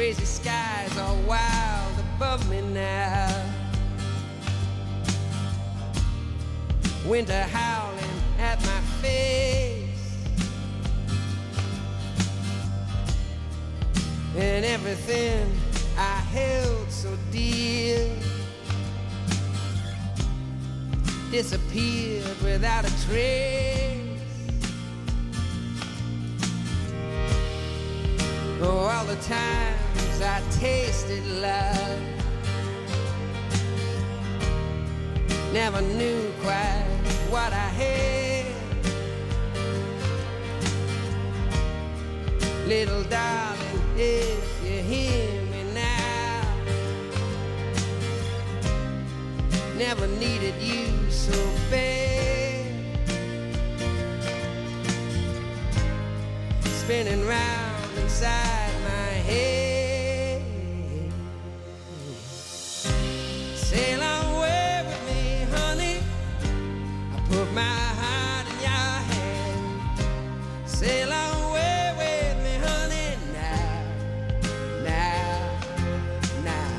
crazy skies are wild above me now. Winter howling at my face, and everything I held so dear disappeared without a trace. Oh, all the times I tasted love, never knew quite what I had. Little darling, if you hear me now, never needed you so bad. Spinning round inside my head. Sail away with me, honey. I put my heart in your hand. Sail away with me, honey, now, now, now.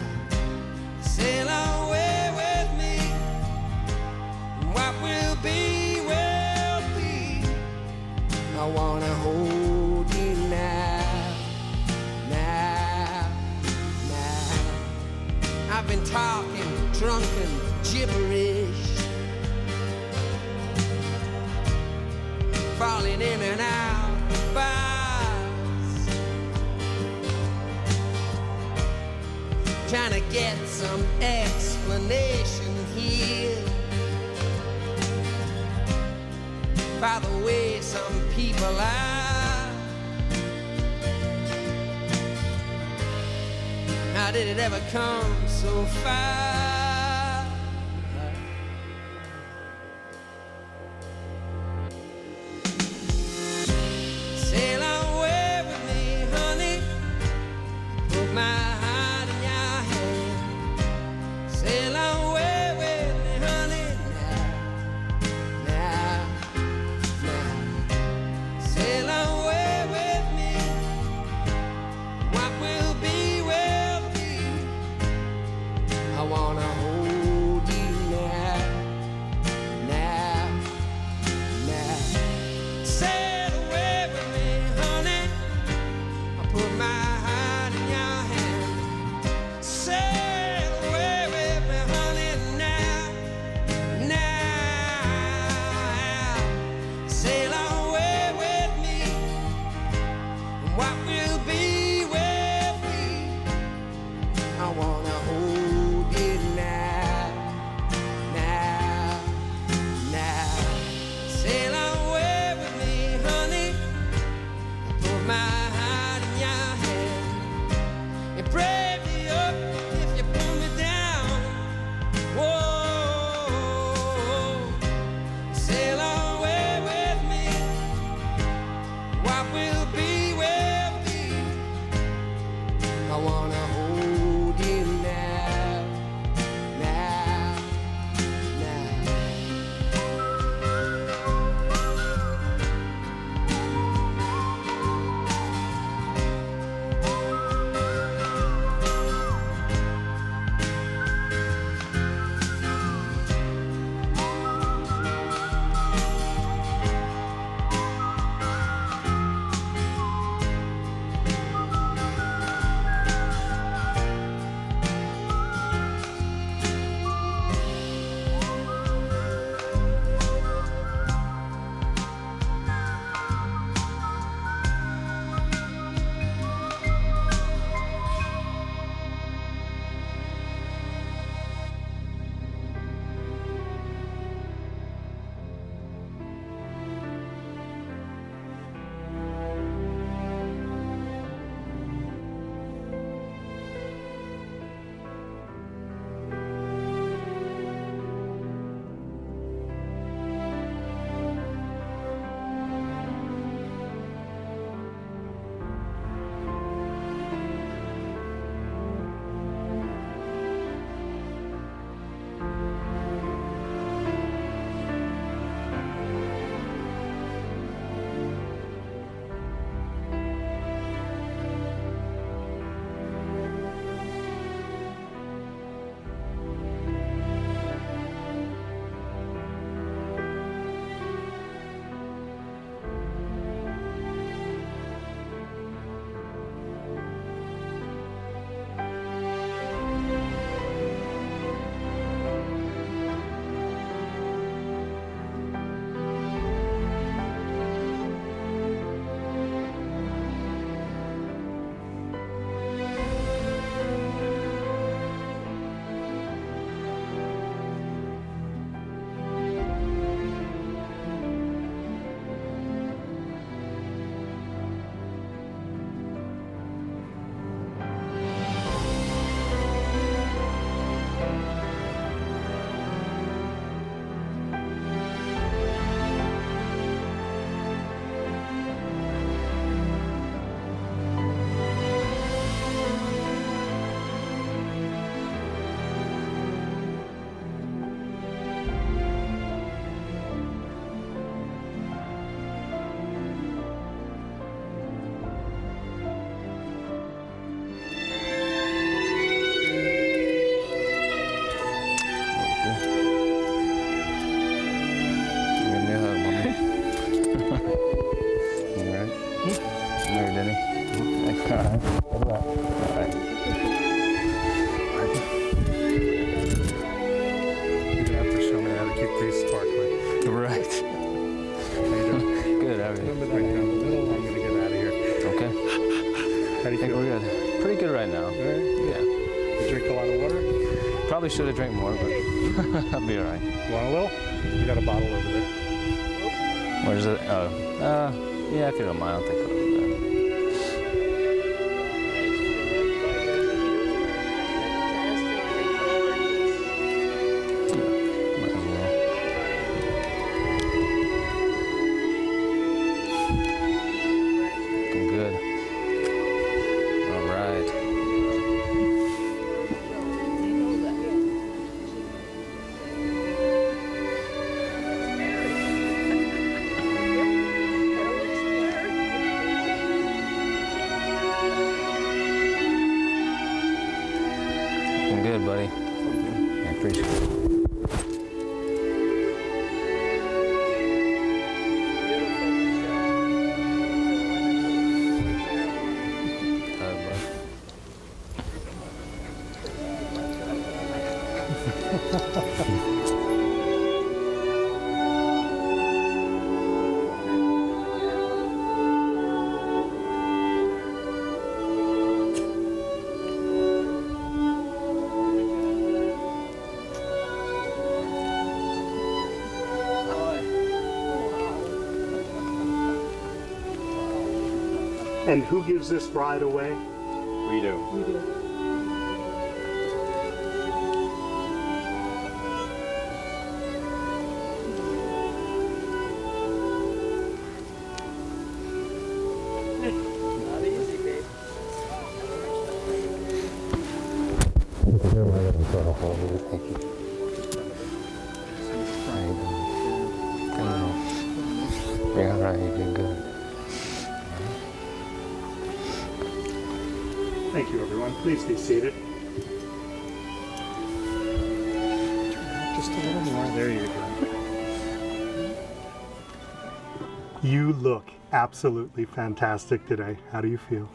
Sail away with me. What will be, will be. I wanna hold you now, now, now. I've been talking drunken gibberish, falling in and out of bars, trying to get some explanation here by the way some people are. How did it ever come so far? Sail away with me, honey. Put my heart in your hand. Sail away with me, honey, now, now, now. Sail away with me. What will be, will be. I wanna hold you now, now, now. Sail away with me, honey. I put my heart in your hand. Sail away with me, honey, now, now. Sail away with me. What will be, will be. I wanna hold you now, now, now. Sail away with me, honey. Put my heart in your hand. You break me up if you pull me down. Whoa, sail away with me. What will be, will be. I wanna hold you now, now, now. All right. You're gonna have to show me how to keep these sparkling. Right. How you doing? Good, how are A little you? bit right down the middle. I'm gonna get out of here. Okay. How do I you think feel? we're good. Pretty good right now. All right. Yeah. You drink a lot of water? Probably should have drank more, but I'll be alright. Want a little? You got a bottle over there. Where's it? Yeah, if you don't mind, I'll take a little bit. Might as well. Looking good. All right. Looking good, buddy. I appreciate it. Bud. And who gives this bride away? We do. Thank you. How you doing? You're alright, you're doing good. Thank you, everyone. Please be seated. Just a little more. There you go. You look absolutely fantastic today. How do you feel?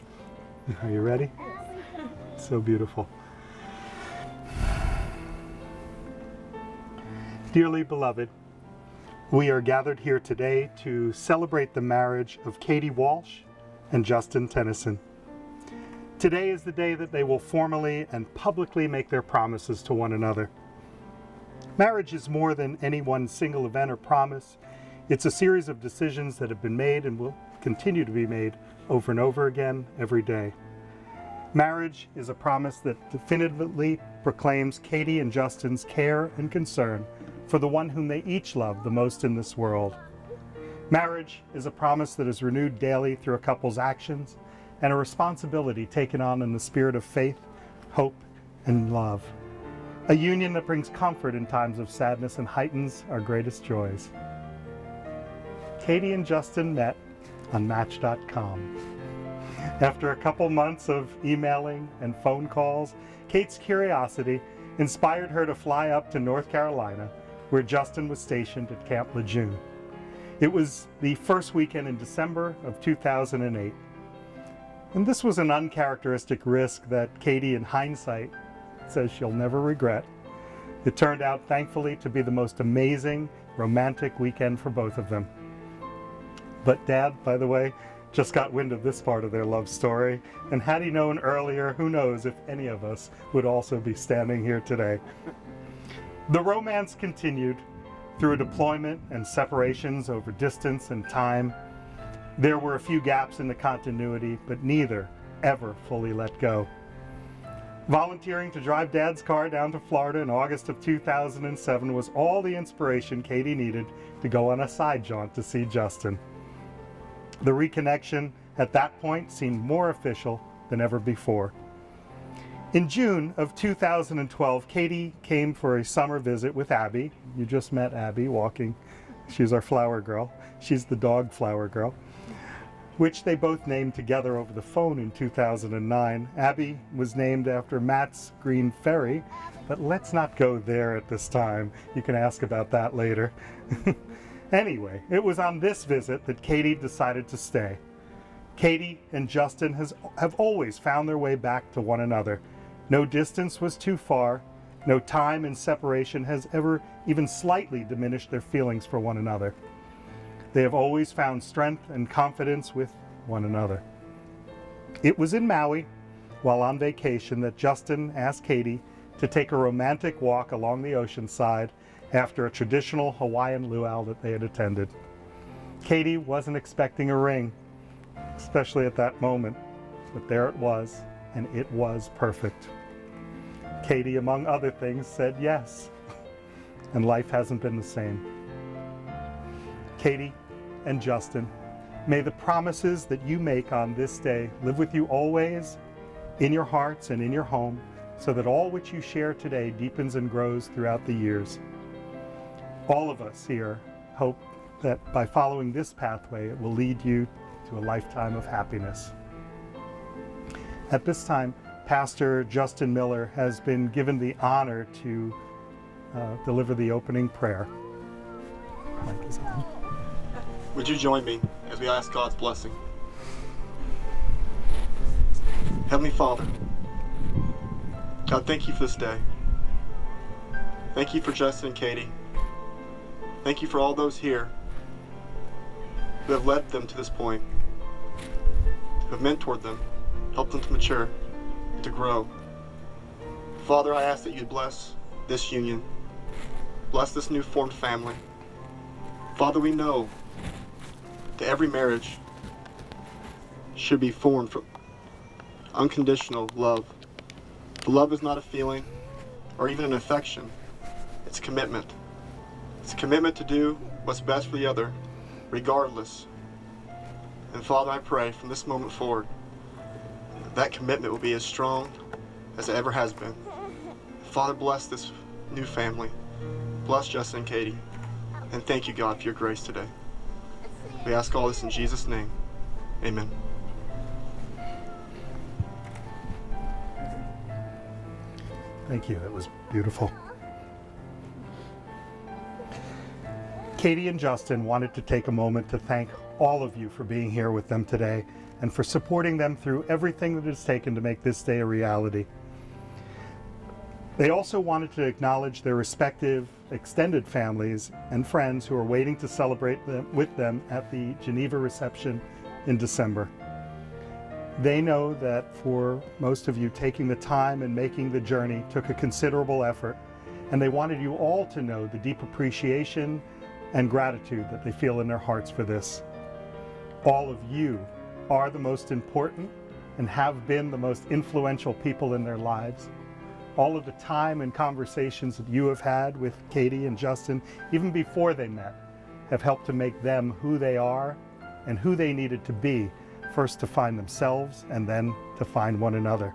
Are you ready? So beautiful. Dearly beloved, we are gathered here today to celebrate the marriage of Katie Walsh and Justin Tennyson. Today is the day that they will formally and publicly make their promises to one another. Marriage is more than any one single event or promise. It's a series of decisions that have been made and will continue to be made over and over again every day. Marriage is a promise that definitively proclaims Katie and Justin's care and concern for the one whom they each love the most in this world. Marriage is a promise that is renewed daily through a couple's actions and a responsibility taken on in the spirit of faith, hope, and love. A union that brings comfort in times of sadness and heightens our greatest joys. Katie and Justin met on Match.com. After a couple months of emailing and phone calls, Kate's curiosity inspired her to fly up to North Carolina, where Justin was stationed at Camp Lejeune. It was the first weekend in December of 2008. And this was an uncharacteristic risk that Katie, in hindsight, says she'll never regret. It turned out, thankfully, to be the most amazing, romantic weekend for both of them. But Dad, by the way, just got wind of this part of their love story, and had he known earlier, who knows if any of us would also be standing here today. The romance continued through a deployment and separations over distance and time. There were a few gaps in the continuity, but neither ever fully let go. Volunteering to drive Dad's car down to Florida in August of 2007 was all the inspiration Katie needed to go on a side jaunt to see Justin. The reconnection at that point seemed more official than ever before. In June of 2012, Katie came for a summer visit with Abby. You just met Abby walking. She's our flower girl. She's the dog flower girl, which they both named together over the phone in 2009. Abby was named after Matt's Green Ferry, but let's not go there at this time. You can ask about that later. Anyway, it was on this visit that Katie decided to stay. Katie and Justin have always found their way back to one another. No distance was too far. No time and separation has ever even slightly diminished their feelings for one another. They have always found strength and confidence with one another. It was in Maui, while on vacation, that Justin asked Katie to take a romantic walk along the ocean side after a traditional Hawaiian luau that they had attended. Katie wasn't expecting a ring, especially at that moment, but there it was, and it was perfect. Katie, among other things, said yes, and life hasn't been the same. Katie and Justin, may the promises that you make on this day live with you always, in your hearts and in your home, so that all which you share today deepens and grows throughout the years. All of us here hope that by following this pathway, it will lead you to a lifetime of happiness. At this time, Pastor Justin Miller has been given the honor to deliver the opening prayer. Mic is on. Would you join me as we ask God's blessing? Heavenly Father, God, thank you for this day. Thank you for Justin and Katie. Thank you for all those here who have led them to this point, who have mentored them, helped them to mature, and to grow. Father, I ask that you bless this union, bless this new formed family. Father, we know that every marriage should be formed from unconditional love. The love is not a feeling or even an affection. It's a commitment. It's a commitment to do what's best for the other, regardless. And Father, I pray from this moment forward, that commitment will be as strong as it ever has been. Father, bless this new family. Bless Justin and Katie. And thank you, God, for your grace today. We ask all this in Jesus' name. Amen. Thank you. That was beautiful. Katie and Justin wanted to take a moment to thank all of you for being here with them today and for supporting them through everything that it's taken to make this day a reality. They also wanted to acknowledge their respective extended families and friends who are waiting to celebrate with them at the Geneva reception in December. They know that for most of you, taking the time and making the journey took a considerable effort, and they wanted you all to know the deep appreciation and gratitude that they feel in their hearts for this. All of you are the most important and have been the most influential people in their lives. All of the time and conversations that you have had with Katie and Justin, even before they met, have helped to make them who they are and who they needed to be, first to find themselves and then to find one another.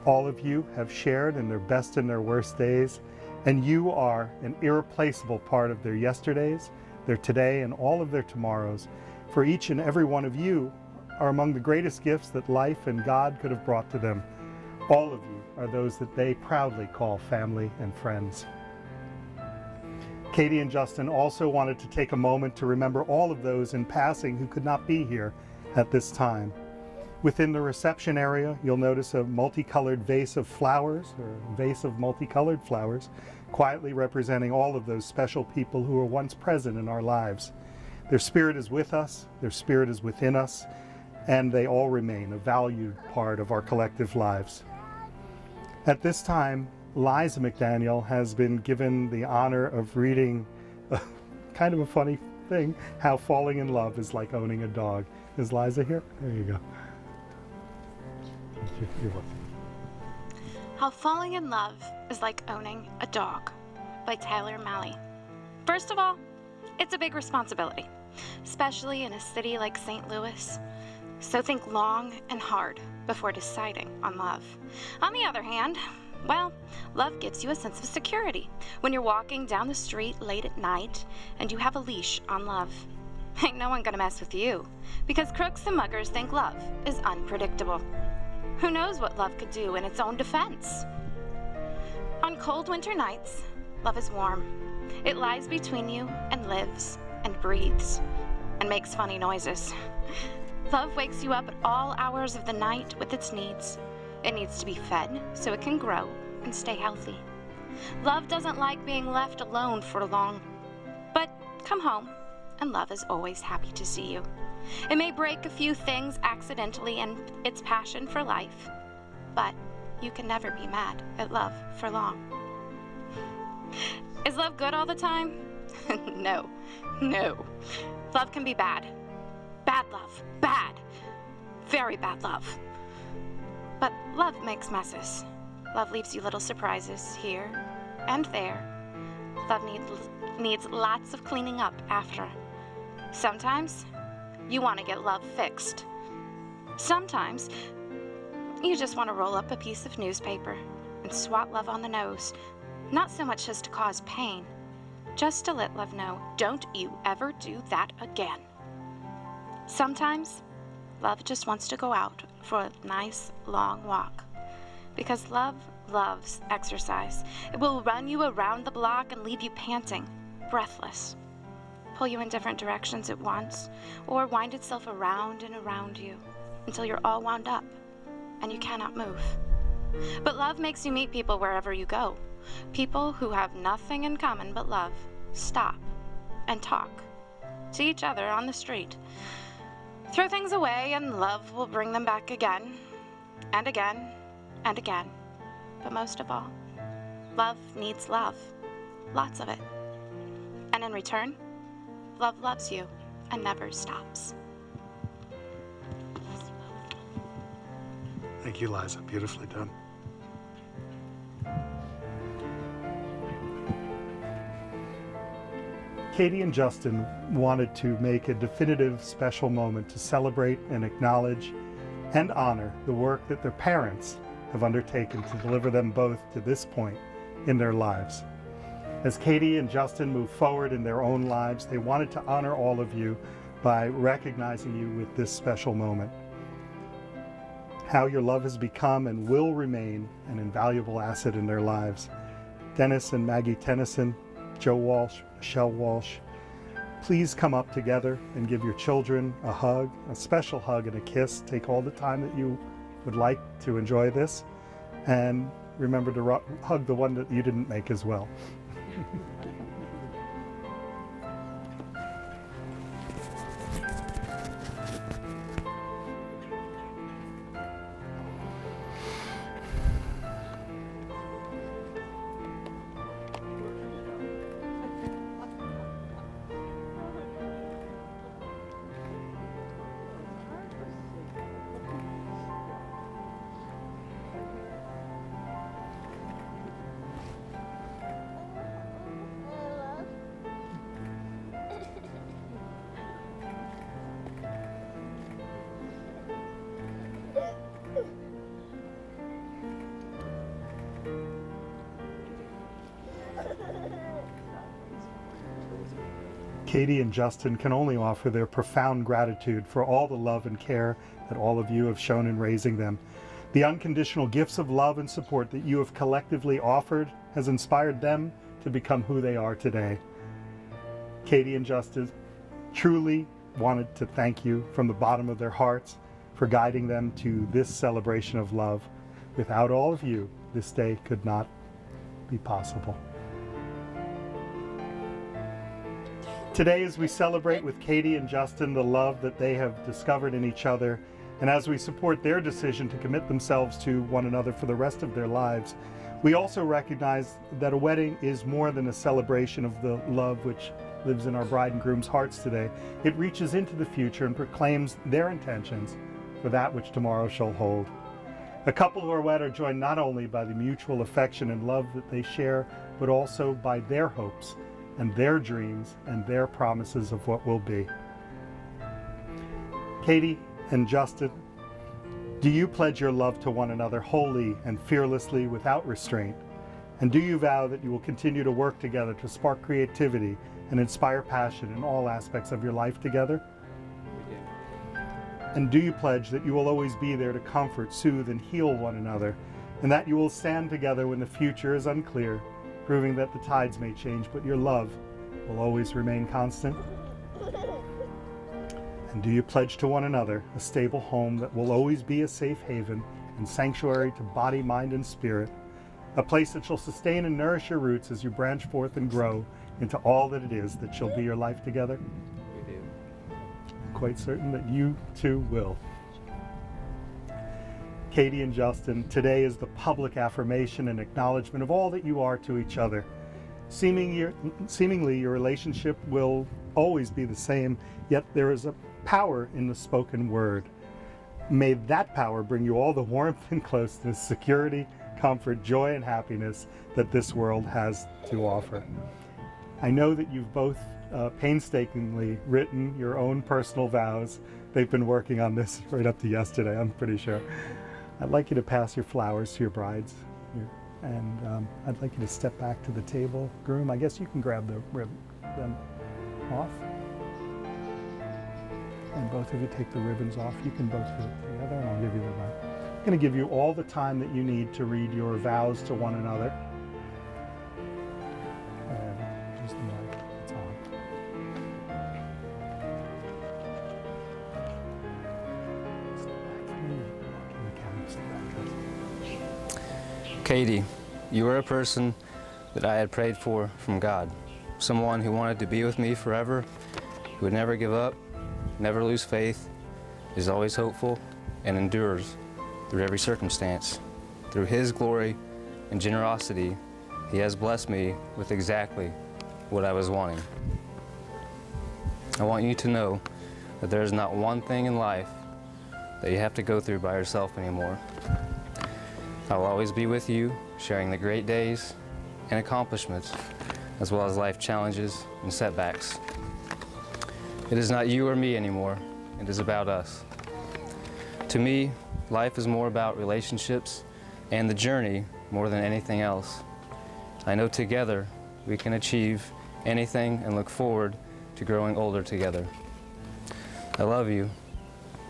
All of you have shared in their best and their worst days, and you are an irreplaceable part of their yesterdays, their today, and all of their tomorrows. For each and every one of you are among the greatest gifts that life and God could have brought to them. All of you are those that they proudly call family and friends. Katie and Justin also wanted to take a moment to remember all of those in passing who could not be here at this time. Within the reception area, you'll notice a multicolored vase of flowers, or a vase of multicolored flowers, quietly representing all of those special people who were once present in our lives. Their spirit is with us, their spirit is within us, and they all remain a valued part of our collective lives. At this time, Liza McDaniel has been given the honor of reading kind of a funny thing, How Falling in Love is Like Owning a Dog. Is Liza here? There you go. You're welcome. How Falling in Love is Like Owning a Dog by Tyler Malley. First of all, it's a big responsibility, especially in a city like St. Louis. So think long and hard before deciding on love. On the other hand, well, love gives you a sense of security when you're walking down the street late at night and you have a leash on love. Ain't no one gonna mess with you, because crooks and muggers think love is unpredictable. Who knows what love could do in its own defense? On cold winter nights, love is warm. It lies between you and lives and breathes and makes funny noises. Love wakes you up at all hours of the night with its needs. It needs to be fed so it can grow and stay healthy. Love doesn't like being left alone for long. But come home, and love is always happy to see you. It may break a few things accidentally in its passion for life, but you can never be mad at love for long. Is love good all the time? No. Love can be bad. Bad love. Bad. Very bad love. But love makes messes. Love leaves you little surprises here and there. Love needs lots of cleaning up after. Sometimes you want to get love fixed. Sometimes you just want to roll up a piece of newspaper and swat love on the nose. Not so much as to cause pain, just to let love know, don't you ever do that again. Sometimes love just wants to go out for a nice long walk. Because love loves exercise. It will run you around the block and leave you panting, breathless. Pull you in different directions at once, or wind itself around and around you until you're all wound up and you cannot move. But love makes you meet people wherever you go. People who have nothing in common but love stop and talk to each other on the street. Throw things away and love will bring them back again and again and again. But most of all, love needs love. Lots of it. And in return, love loves you and never stops. Thank you, Liza. Beautifully done. Katie and Justin wanted to make a definitive special moment to celebrate and acknowledge and honor the work that their parents have undertaken to deliver them both to this point in their lives. As Katie and Justin move forward in their own lives, they wanted to honor all of you by recognizing you with this special moment. How your love has become and will remain an invaluable asset in their lives. Dennis and Maggie Tennyson, Joe Walsh, Michelle Walsh, please come up together and give your children a hug, a special hug and a kiss. Take all the time that you would like to enjoy this. And remember to hug the one that you didn't make as well. Katie and Justin can only offer their profound gratitude for all the love and care that all of you have shown in raising them. The unconditional gifts of love and support that you have collectively offered has inspired them to become who they are today. Katie and Justin truly wanted to thank you from the bottom of their hearts for guiding them to this celebration of love. Without all of you, this day could not be possible. Today, as we celebrate with Katie and Justin the love that they have discovered in each other, and as we support their decision to commit themselves to one another for the rest of their lives, we also recognize that a wedding is more than a celebration of the love which lives in our bride and groom's hearts today. It reaches into the future and proclaims their intentions for that which tomorrow shall hold. A couple who are wed are joined not only by the mutual affection and love that they share, but also by their hopes and their dreams and their promises of what will be. Katie and Justin, do you pledge your love to one another wholly and fearlessly without restraint? And do you vow that you will continue to work together to spark creativity and inspire passion in all aspects of your life together? And do you pledge that you will always be there to comfort, soothe, and heal one another, and that you will stand together when the future is unclear, proving that the tides may change, but your love will always remain constant? And do you pledge to one another a stable home that will always be a safe haven and sanctuary to body, mind, and spirit, a place that shall sustain and nourish your roots as you branch forth and grow into all that it is that shall be your life together? We do. I'm quite certain that you two will. Katie and Justin, today is the public affirmation and acknowledgement of all that you are to each other. Seemingly your relationship will always be the same, yet there is a power in the spoken word. May that power bring you all the warmth and closeness, security, comfort, joy, and happiness that this world has to offer. I know that you've both painstakingly written your own personal vows. They've been working on this right up to yesterday, I'm pretty sure. I'd like you to pass your flowers to your brides. And I'd like you to step back to the table. Groom, I guess you can grab them off. And both of you take the ribbons off. You can both do it together, and I'll give you the mic. I'm going to give you all the time that you need to read your vows to one another. And here's the mic. It's on. Step back from me. Walk in the camera. Step back. Katie, you are a person that I had prayed for from God. Someone who wanted to be with me forever, who would never give up, never lose faith, is always hopeful, and endures through every circumstance. Through His glory and generosity, He has blessed me with exactly what I was wanting. I want you to know that there is not one thing in life that you have to go through by yourself anymore. I will always be with you, sharing the great days and accomplishments, as well as life challenges and setbacks. It is not you or me anymore, it is about us. To me, life is more about relationships and the journey more than anything else. I know together we can achieve anything and look forward to growing older together. I love you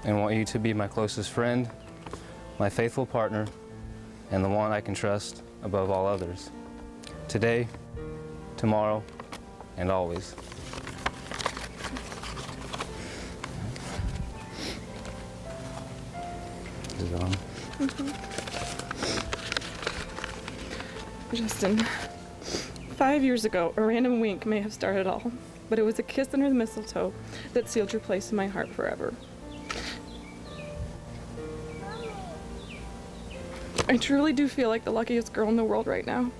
and want you to be my closest friend, my faithful partner, and the one I can trust above all others. Today, tomorrow, and always. Is it on? Justin, 5 years ago, a random wink may have started it all, but it was a kiss under the mistletoe that sealed your place in my heart forever. I truly do feel like the luckiest girl in the world right now,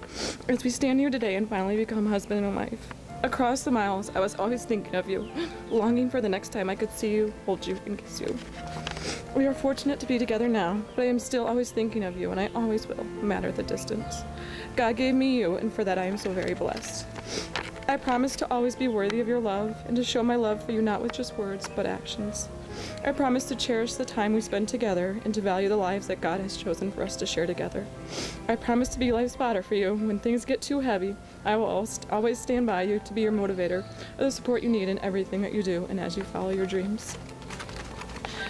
as we stand here today and finally become husband and wife. Across the miles, I was always thinking of you, longing for the next time I could see you, hold you, and kiss you. We are fortunate to be together now, but I am still always thinking of you, and I always will, no matter the distance. God gave me you, and for that I am so very blessed. I promise to always be worthy of your love, and to show my love for you not with just words, but actions. I promise to cherish the time we spend together and to value the lives that God has chosen for us to share together. I promise to be life's spotter for you. When things get too heavy, I will always stand by you to be your motivator, or the support you need in everything that you do and as you follow your dreams.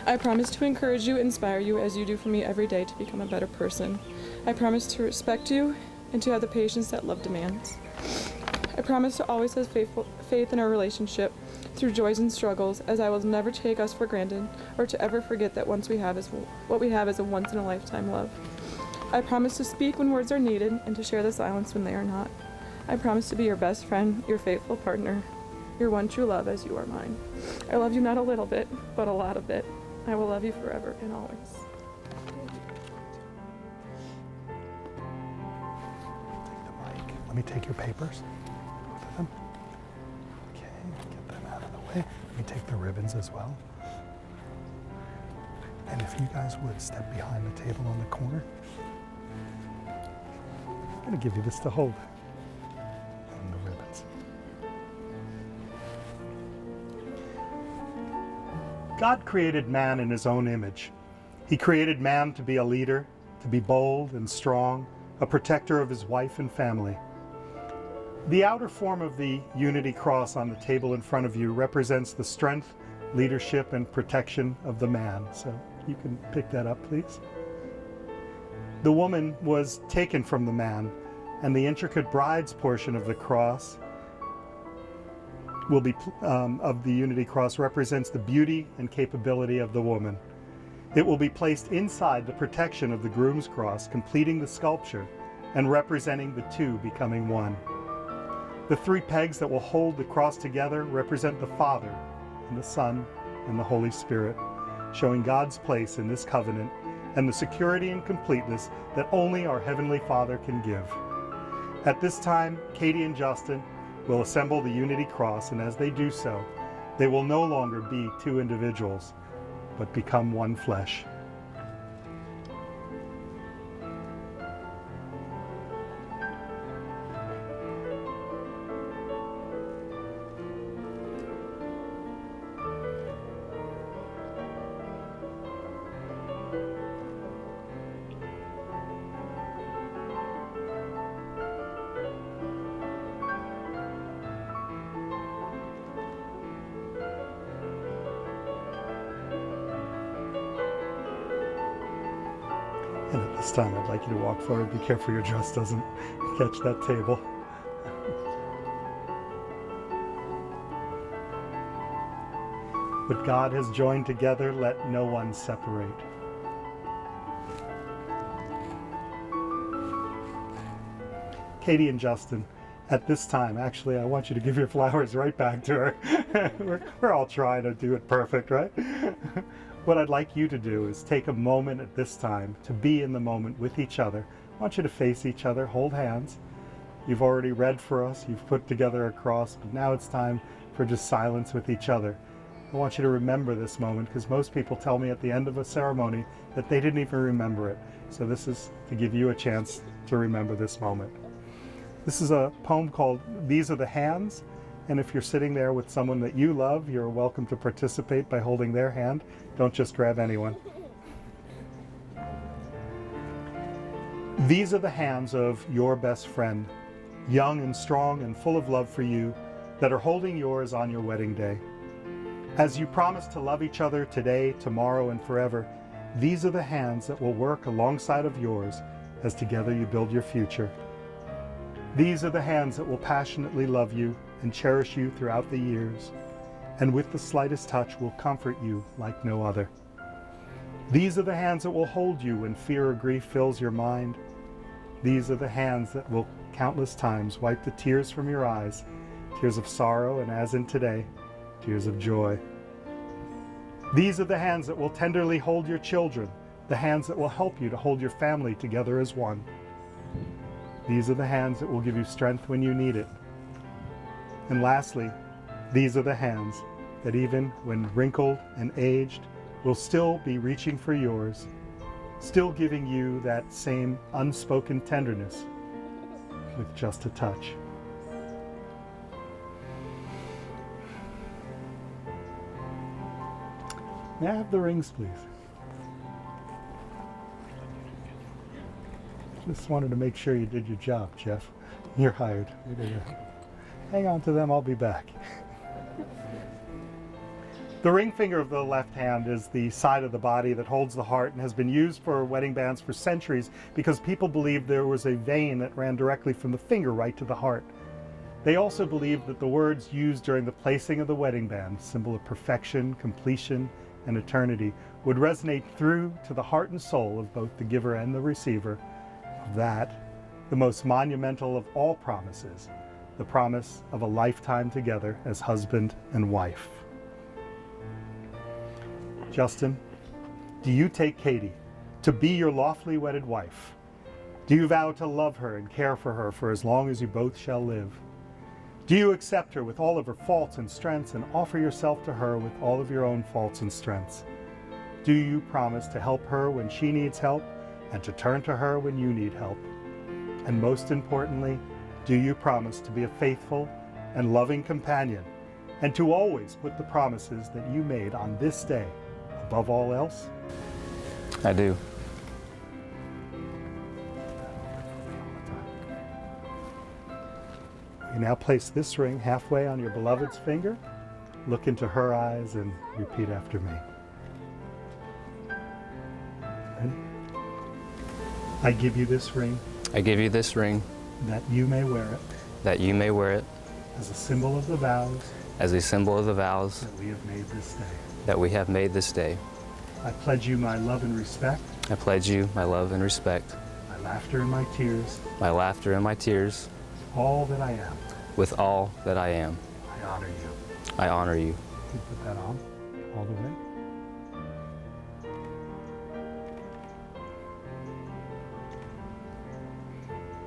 I promise to encourage you, inspire you as you do for me every day to become a better person. I promise to respect you and to have the patience that love demands. I promise to always have faith in our relationship through joys and struggles, as I will never take us for granted or to ever forget that what we have is a once-in-a-lifetime love. I promise to speak when words are needed and to share the silence when they are not. I promise to be your best friend, your faithful partner, your one true love as you are mine. I love you not a little bit, but a lot of it. I will love you forever and always. Take the mic. Let me take your papers. Both of them. Okay, get them out of the way. Let me take the ribbons as well. And if you guys would step behind the table on the corner. I'm going to give you this to hold. And the ribbons. God created man in his own image. He created man to be a leader, to be bold and strong, a protector of his wife and family. The outer form of the Unity Cross on the table in front of you represents the strength, leadership, and protection of the man. So you can pick that up, please. The woman was taken from the man, and the intricate bride's portion of the cross will be of the Unity Cross represents the beauty and capability of the woman. It will be placed inside the protection of the groom's cross, completing the sculpture and representing the two becoming one. The three pegs that will hold the cross together represent the Father and the Son and the Holy Spirit, showing God's place in this covenant and the security and completeness that only our Heavenly Father can give. At this time, Katie and Justin will assemble the Unity Cross, and as they do so, they will no longer be two individuals, but become one flesh. And at this time, I'd like you to walk forward. Be careful your dress doesn't catch that table. What God has joined together, let no one separate. Katie and Justin, at this time, actually, I want you to give your flowers right back to her. We're all trying to do it perfect, right? What I'd like you to do is take a moment at this time to be in the moment with each other. I want you to face each other, hold hands. You've already read for us, you've put together a cross, but now it's time for just silence with each other. I want you to remember this moment, because most people tell me at the end of a ceremony that they didn't even remember it. So this is to give you a chance to remember this moment. This is a poem called These Are the Hands. And if you're sitting there with someone that you love, you're welcome to participate by holding their hand. Don't just grab anyone. These are the hands of your best friend, young and strong and full of love for you, that are holding yours on your wedding day. As you promise to love each other today, tomorrow, and forever, these are the hands that will work alongside of yours as together you build your future. These are the hands that will passionately love you and cherish you throughout the years, and with the slightest touch will comfort you like no other. These are the hands that will hold you when fear or grief fills your mind. These are the hands that will countless times wipe the tears from your eyes, tears of sorrow, and as in today, tears of joy. These are the hands that will tenderly hold your children, the hands that will help you to hold your family together as one. These are the hands that will give you strength when you need it. And lastly, these are the hands that even when wrinkled and aged will still be reaching for yours, still giving you that same unspoken tenderness with just a touch. May I have the rings, please? Just wanted to make sure you did your job, Jeff. You're hired. Hang on to them, I'll be back. The ring finger of the left hand is the side of the body that holds the heart and has been used for wedding bands for centuries because people believed there was a vein that ran directly from the finger right to the heart. They also believed that the words used during the placing of the wedding band, symbol of perfection, completion, and eternity, would resonate through to the heart and soul of both the giver and the receiver of that, the most monumental of all promises, the promise of a lifetime together as husband and wife. Justin, do you take Katie to be your lawfully wedded wife? Do you vow to love her and care for her for as long as you both shall live? Do you accept her with all of her faults and strengths and offer yourself to her with all of your own faults and strengths? Do you promise to help her when she needs help and to turn to her when you need help? And most importantly, do you promise to be a faithful and loving companion and to always put the promises that you made on this day above all else? I do. You now place this ring halfway on your beloved's finger, look into her eyes, and repeat after me. Ready? I give you this ring, I give you this ring, that you may wear it, that you may wear it as a symbol of the vows as a symbol of the vows that we have made this day. that we have made this day. I pledge you my love and respect, I pledge you my love and respect, my laughter and my tears, my laughter and my tears, all that I am. with all that I am. I honor you. I honor you. You put that on all the way.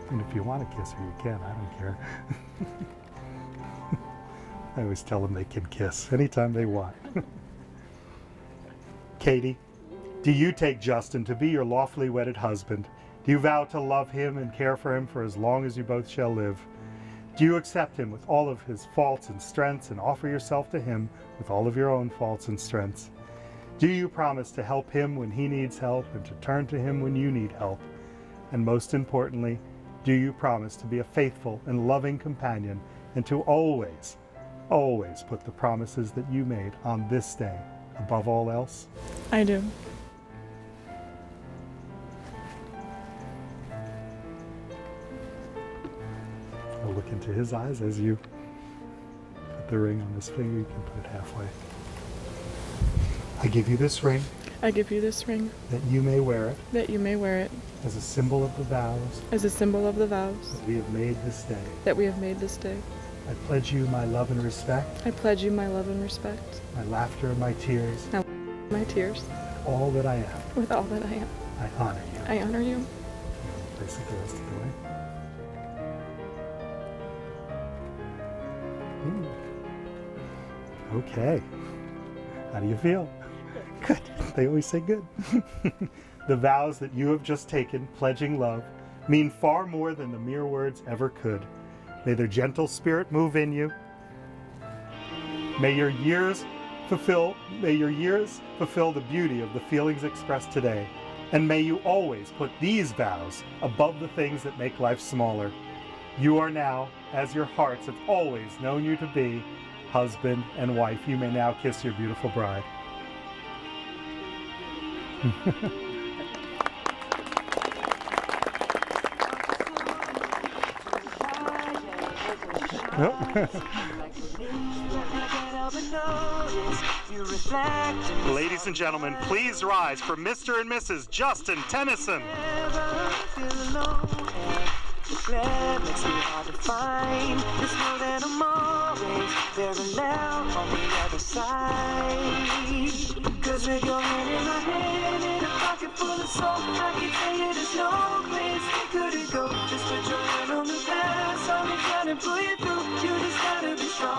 And if you want to kiss her, you can. I don't care. I always tell them they can kiss anytime they want. Katie, do you take Justin to be your lawfully wedded husband? Do you vow to love him and care for him for as long as you both shall live? Do you accept him with all of his faults and strengths and offer yourself to him with all of your own faults and strengths? Do you promise to help him when he needs help and to turn to him when you need help? And most importantly, do you promise to be a faithful and loving companion and to always, always put the promises that you made on this day above all else? I do. I'll look into his eyes as you put the ring on his finger. You can put it halfway. I give you this ring I give you this ring that you may wear it that you may wear it as a symbol of the vows as a symbol of the vows that we have made this day. that we have made this day. I pledge you my love and respect, I pledge you my love and respect, my laughter and my tears, my tears, all that I am. with all that I am. I honor you. I honor you. Place it the rest of the way. Okay. How do you feel? Good. They always say good. The vows that you have just taken, pledging love, mean far more than the mere words ever could. May their gentle spirit move in you. May your years fulfill the beauty of the feelings expressed today. And may you always put these vows above the things that make life smaller. You are now, as your hearts have always known you to be, husband and wife. You may now kiss your beautiful bride. Ladies and gentlemen, please rise for Mr. and Mrs. Justin Tennyson. Regret makes me hard to find. Just know that I'm always very loud on the other side. Cause with your hand in my hand and a pocket full of soul, I can tell you there's no place we couldn't go. Just put your hand on the past, I'll be trying to pull you through. You just gotta be strong.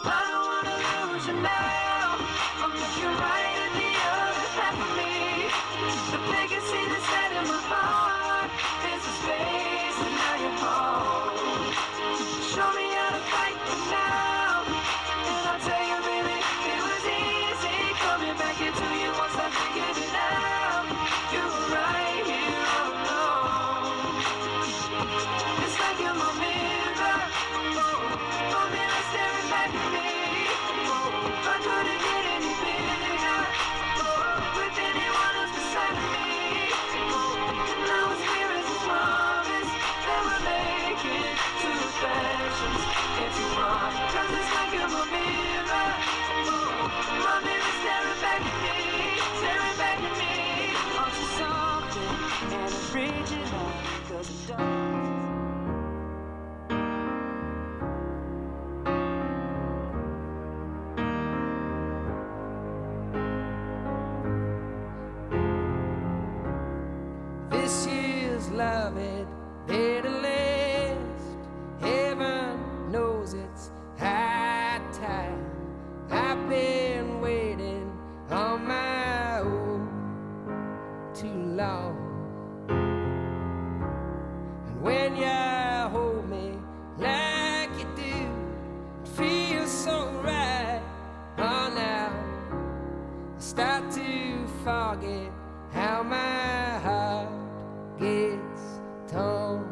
I don't wanna lose you now. I'm looking right at the other half of me. The legacy that's set in my heart is a space and now you're home. Show me how to fight now. And I'll tell you, baby, it was easy coming back into you once I figured it out. You were right here all alone. It's like you're my mirror. My mirror staring back at me. I couldn't get any bigger with anyone else beside me. And now it's clear as a promise that we're making two reflections into one. Cause it's like you're my mirror. My mirror staring back at me, staring back at me. Onto something and it's reaching out cause it does. This year's love had made a list. Heaven knows it's high time. I've been waiting on my own too long. And when you hold me like you do, it feels so right. Oh, now I start to forget how my heart gets torn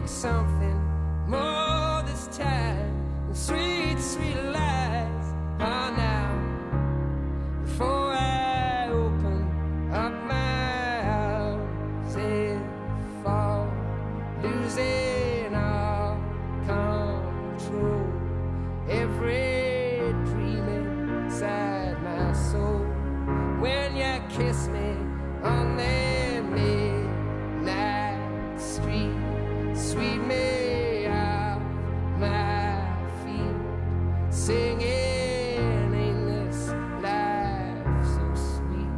something more this time. The sweet, sweet lies are now. Before I open up my arms and fall, losing all control. Every dream inside my soul. When you kiss me on the midnight street, sweep me off my feet, singing, ain't this life so sweet?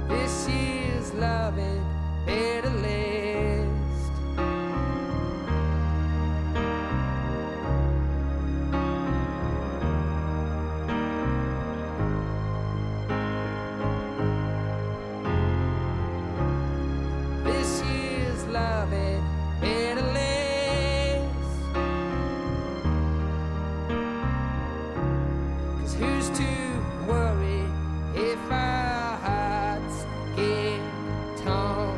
This year's loving better last. This year's loving better last. 'Cause who's to worry if our hearts get torn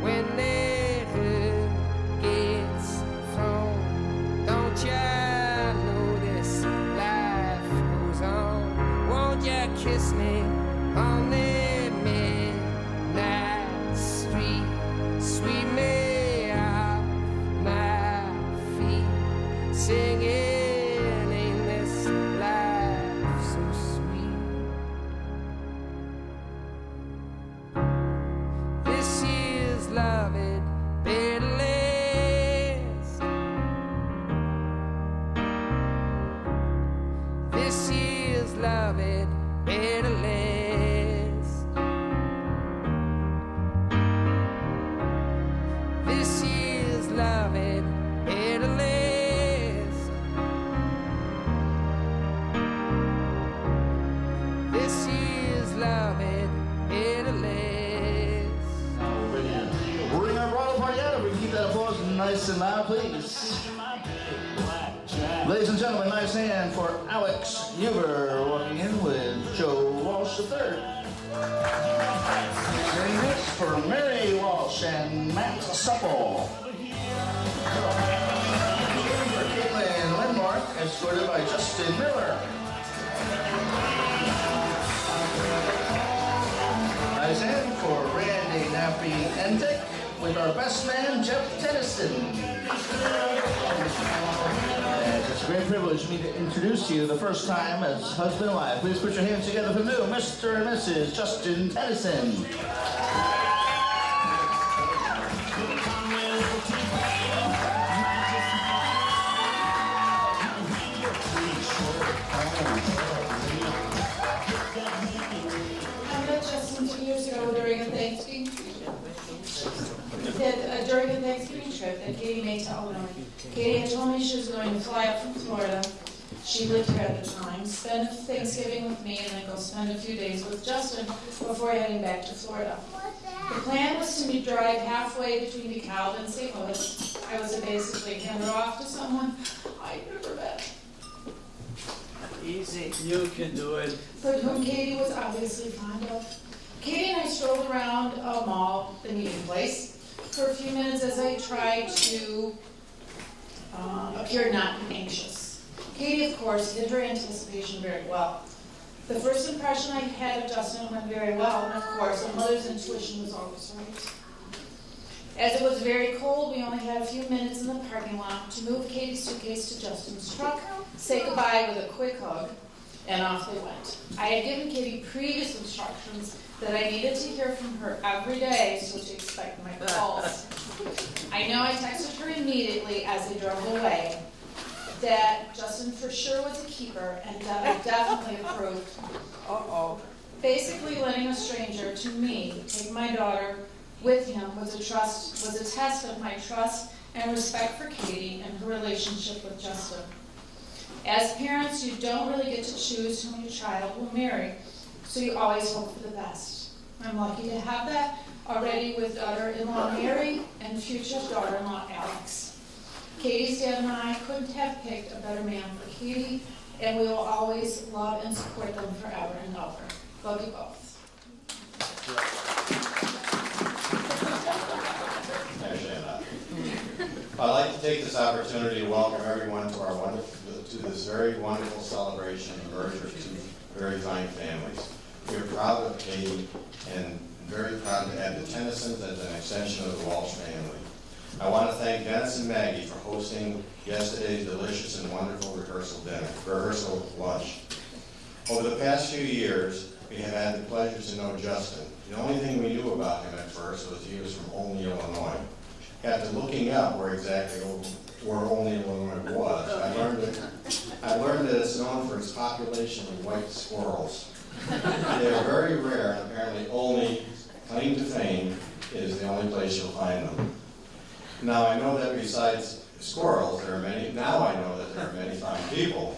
when that hurt gets thrown? Don't ya know this life goes on? Won't ya kiss me on the midnight street? Sweep me off my feet, singing, ain't this life so sweet? This year's loving better last. This year's loving better last. This year's loving better last. This year's loving better last. We're gonna roll party out. If we can keep that applause nice and loud, please. Ladies and gentlemen, nice hand for Alex Huber walking in with Joe Walsh III. Sitting next for Mary Walsh and Matt Supple. For Caitlin Lindmark, escorted by Justin Miller. Nice hand for Randy Nappy Endick with our best man, Jeff Tennyson. And it's a great privilege for me to introduce you the first time as husband and wife. Please put your hands together for new Mr. and Mrs. Justin Tennyson. I met Justin 2 years ago during a Thanksgiving during the Thanksgiving trip that Katie made to Illinois. Katie had told me she was going to fly up from Florida. She lived here at the time, spend Thanksgiving with me, and then go spend a few days with Justin before heading back to Florida. The plan was to drive halfway between DeKalb and St. Louis. I was to basically hand her off to someone I'd never met, Easy, you can do it. but whom Katie was obviously fond of. Katie and I strolled around a mall, the meeting place, for a few minutes as I tried to appear not anxious. Katie, of course, hid her anticipation very well. The first impression I had of Justin went very well, and of course, a mother's intuition was always right. As it was very cold, we only had a few minutes in the parking lot to move Katie's suitcase to Justin's truck, say goodbye with a quick hug, and off they went. I had given Katie previous instructions that I needed to hear from her every day, so to expect my calls. I know I texted her immediately as they drove away that Justin for sure was a keeper and that I definitely approved. Basically letting a stranger to me take my daughter with him was a test of my trust and respect for Katie and her relationship with Justin. As parents, you don't really get to choose whom your child will marry, so you always hope for the best. I'm lucky to have that already with daughter-in-law Mary and future daughter-in-law Alex. Katie's dad and I couldn't have picked a better man for Katie, and we will always love and support them forever and ever. Love you both. opportunity to welcome everyone to this very wonderful celebration of the merger of two very fine families. We are proud of Katie and very proud to add the Tennysons as an extension of the Walsh family. I want to thank Dennis and Maggie for hosting yesterday's delicious and wonderful rehearsal lunch. Over the past few years, we have had the pleasure to know Justin. The only thing we knew about him at first was he was from Olney, Illinois. After looking up where Olney, Illinois was, I learned that it's known for its population of white squirrels. They are very rare, and apparently Olney, claim to fame, is the only place you'll find them. Now I know that besides squirrels, there are many fine people.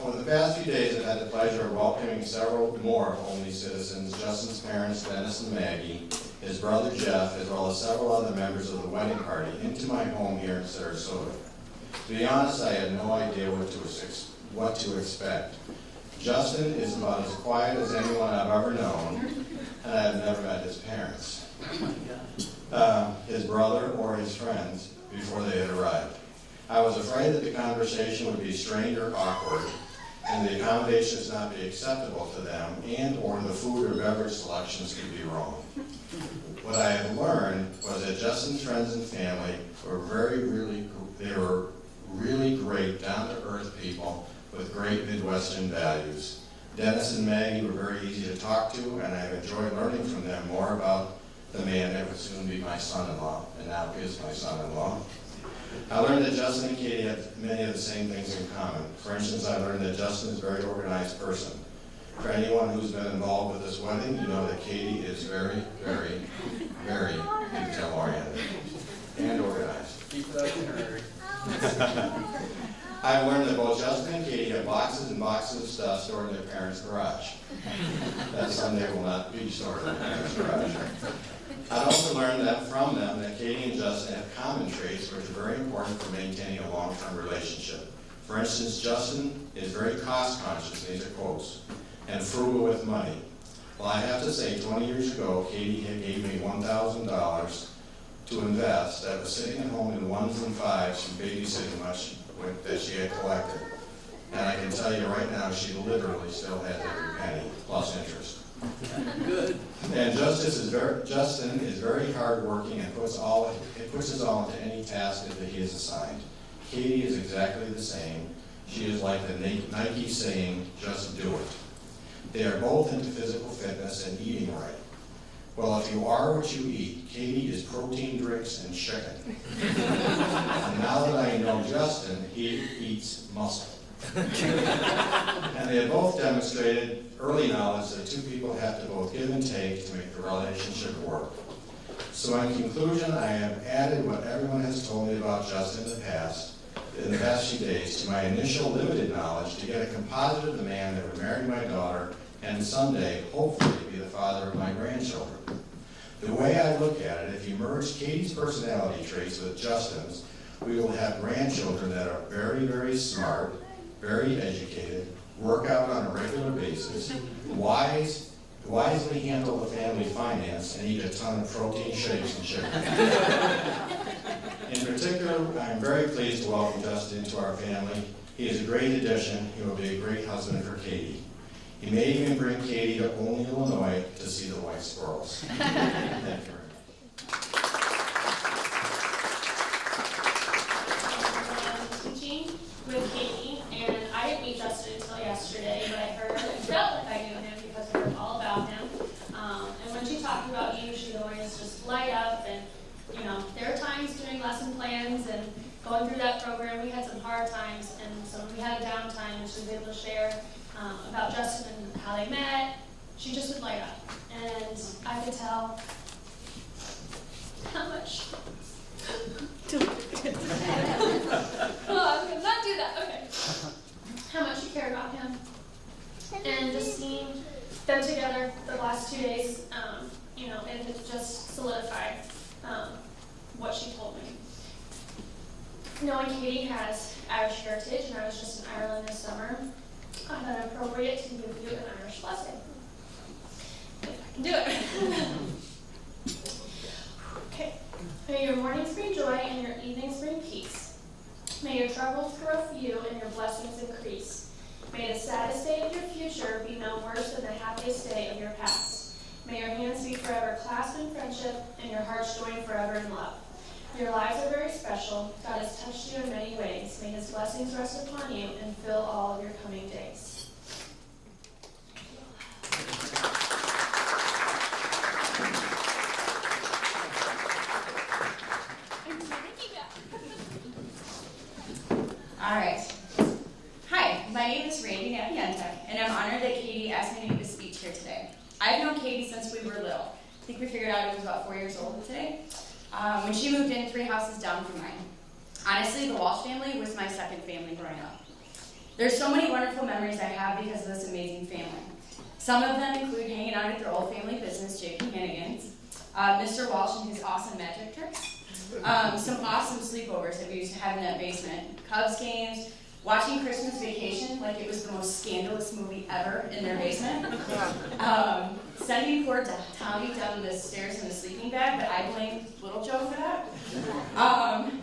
Over the past few days, I've had the pleasure of welcoming several more of Olney's citizens, Justin's parents, Dennis and Maggie, his brother Jeff, as well as several other members of the wedding party, into my home here in Sarasota. To be honest, I had no idea what to expect. Justin is about as quiet as anyone I've ever known, and I have never met his parents, his brother, or his friends before they had arrived. I was afraid that the conversation would be strained or awkward, and the accommodations not be acceptable to them, and or the food or beverage selections could be wrong. What I have learned was that Justin's friends and family were really great, down-to-earth people with great Midwestern values. Dennis and Maggie were very easy to talk to, and I've enjoyed learning from them more about the man that would soon be my son-in-law, and now is my son-in-law. I learned that Justin and Katie have many of the same things in common. For instance, I learned that Justin is a very organized person. For anyone who's been involved with this wedding, you know that Katie is very, very, very detail-oriented and organized. Keep that in her. I've learned that both Justin and Katie have boxes and boxes of stuff stored in their parents' garage. That someday will not be stored in their parents' garage. I also learned from them that Katie and Justin have common traits which are very important for maintaining a long-term relationship. For instance, Justin is very cost-conscious, these are quotes, and frugal with money. Well, I have to say, 20 years ago, Katie gave me $1,000 to invest that was sitting at home in ones and fives from babysitting much that she had collected. And I can tell you right now, she literally still has every penny, plus interest. Good. And Justin is very hardworking and puts his all into any task that he is assigned. Katie is exactly the same. She is like the Nike saying, just do it. They are both into physical fitness and eating right. Well, if you are what you eat, Katie is protein drinks and chicken. And now that I know Justin, he eats muscle. And they have both demonstrated early knowledge that two people have to both give and take to make the relationship work. So in conclusion, I have added what everyone has told me about Justin in the past few days to my initial limited knowledge to get a composite of the man that would marry my daughter and someday, hopefully, be the father of my grandchildren. The way I look at it, if you merge Katie's personality traits with Justin's, we will have grandchildren that are very, very smart, very educated, work out on a regular basis, wisely handle the family finance, and eat a ton of protein shakes and chicken. In particular, I'm very pleased to welcome Justin into our family. He is a great addition. He will be a great husband for Katie. He may even bring Katie to Olney, Illinois to see the white squirrels. Thank you very much. Teaching with Katie, and I didn't meet Justin until yesterday, but I felt like I knew him because I heard all about him. And when she talked about you, she always just light up, and there are times doing lesson plans and going through that program, we had some hard times, and so when we had a downtime and she was able to share about Justin and how they met, she just would light up. And I could tell how much oh, I'm gonna not do that. Okay. How much you care about him, and just seeing them together the last 2 days, and it just solidified what she told me. Knowing Katie has Irish heritage, and I was just in Ireland this summer, I thought it appropriate to give you an Irish blessing. If I can do it. Okay. May your mornings bring joy and your evenings bring peace. May your troubles grow few and your blessings increase. May the saddest day of your future be no worse than the happiest day of your past. May your hands be forever clasped in friendship and your hearts joined forever in love. Your lives are very special. God has touched you in many ways. May his blessings rest upon you and fill all of your coming days. All right. Hi, my name is Randy Napientek, and I'm honored that Katie asked me to give a speech here today. I've known Katie since we were little. I think we figured out it was about 4 years old today, when she moved in 3 houses down from mine. Honestly, the Walsh family was my second family growing up. There's so many wonderful memories I have because of this amazing family. Some of them include hanging out at their old family business, J.P. Hannigan's, Mr. Walsh and his awesome magic tricks, some awesome sleepovers that we used to have in that basement, Cubs games, watching Christmas Vacation like it was the most scandalous movie ever in their basement, sending poor Tommy down the stairs in a sleeping bag, but I blame Little Joe for that.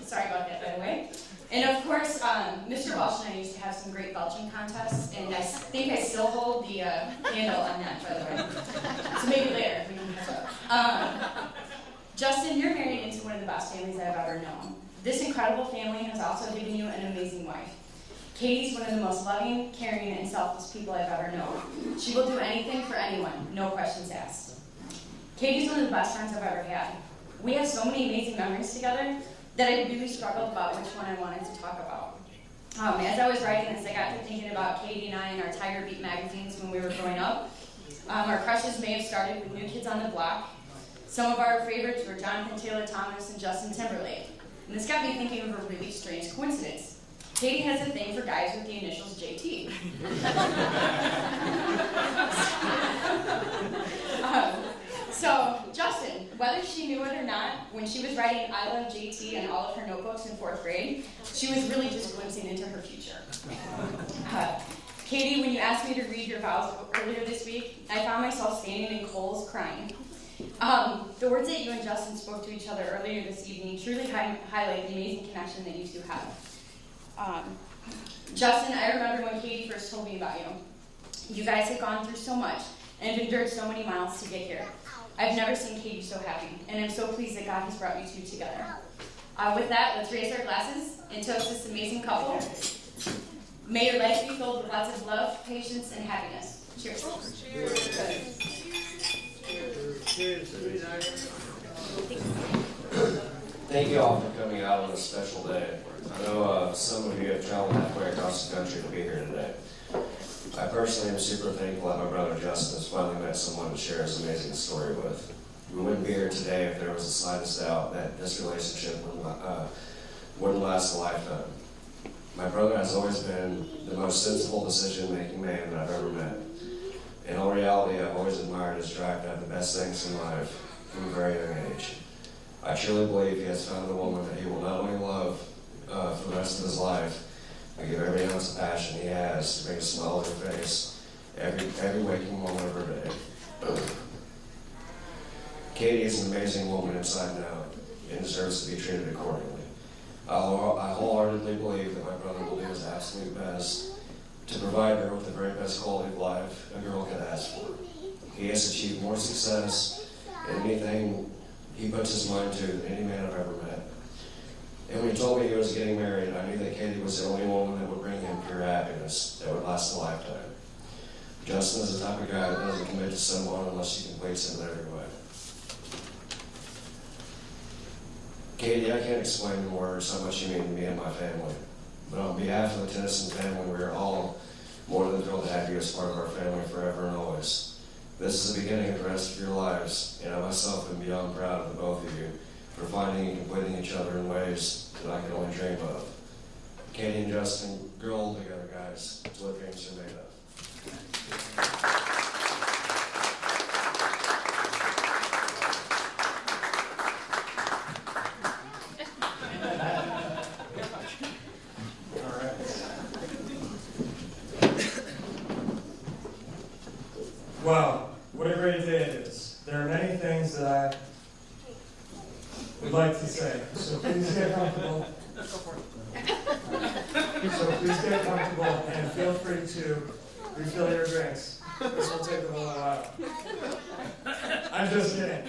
Sorry about that, by the way. And of course, Mr. Walsh and I used to have some great belching contests, and I think I still hold the handle on that, by the way. So maybe later we can catch up. Justin, you're married into one of the best families I've ever known. This incredible family has also given you an amazing wife. Katie's one of the most loving, caring, and selfless people I've ever known. She will do anything for anyone, no questions asked. Katie's one of the best friends I've ever had. We have so many amazing memories together that I really struggled about which one I wanted to talk about. As I was writing this, I got to thinking about Katie and I and our Tiger Beat magazines when we were growing up. Our crushes may have started with New Kids on the Block. Some of our favorites were Jonathan Taylor Thomas and Justin Timberlake. And this got me thinking of a really strange coincidence. Katie has a thing for guys with the initials JT. So, Justin, whether she knew it or not, when she was writing I Love JT in all of her notebooks in 4th grade, she was really just glimpsing into her future. Katie, when you asked me to read your vows earlier this week, I found myself standing in Kohl's crying. The words that you and Justin spoke to each other earlier this evening truly highlight the amazing connection that you two have. Justin, I remember when Katie first told me about you. You guys have gone through so much and have endured so many miles to get here. I've never seen Katie so happy, and I'm so pleased that God has brought you two together. With that, let's raise our glasses and toast this amazing couple. May your life be filled with lots of love, patience, and happiness. Cheers. Cheers. Thank you all for coming out on this special day. I know some of you have traveled halfway across the country to be here today. I personally am super thankful that my brother Justin has finally met someone to share his amazing story with. We wouldn't be here today if there was the slightest doubt that this relationship wouldn't last a lifetime. My brother has always been the most sensible decision-making man that I've ever met. In all reality, I've always admired his drive to have the best things in life from a very young age. I truly believe he has found the woman that he will not only love for the rest of his life, but give every ounce of passion he has to bring a smile on her face every waking moment of her day. Katie is an amazing woman inside and out and deserves to be treated accordingly. I wholeheartedly believe that my brother will do his absolute best to provide her with the very best quality of life a girl could ask for. He has achieved more success in anything he puts his mind to than any man I've ever met. And when he told me he was getting married, I knew that Katie was the only woman that would bring him pure happiness that would last a lifetime. Justin is the type of guy that doesn't commit to someone unless she completes him in every way. Katie, I can't explain in words how much you mean to me and my family. But on behalf of the Tennyson family, we are all more than thrilled to have you as part of our family forever and always. This is the beginning of the rest of your lives, and I myself am beyond proud of the both of you for finding and completing each other in ways that I could only dream of. Katie and Justin, grow old together, guys. It's what dreams are made of. Wow, what a great day it is. There are many things that would like to say. So please get comfortable. And feel free to refill your drinks. This will take a little while. I'm just kidding.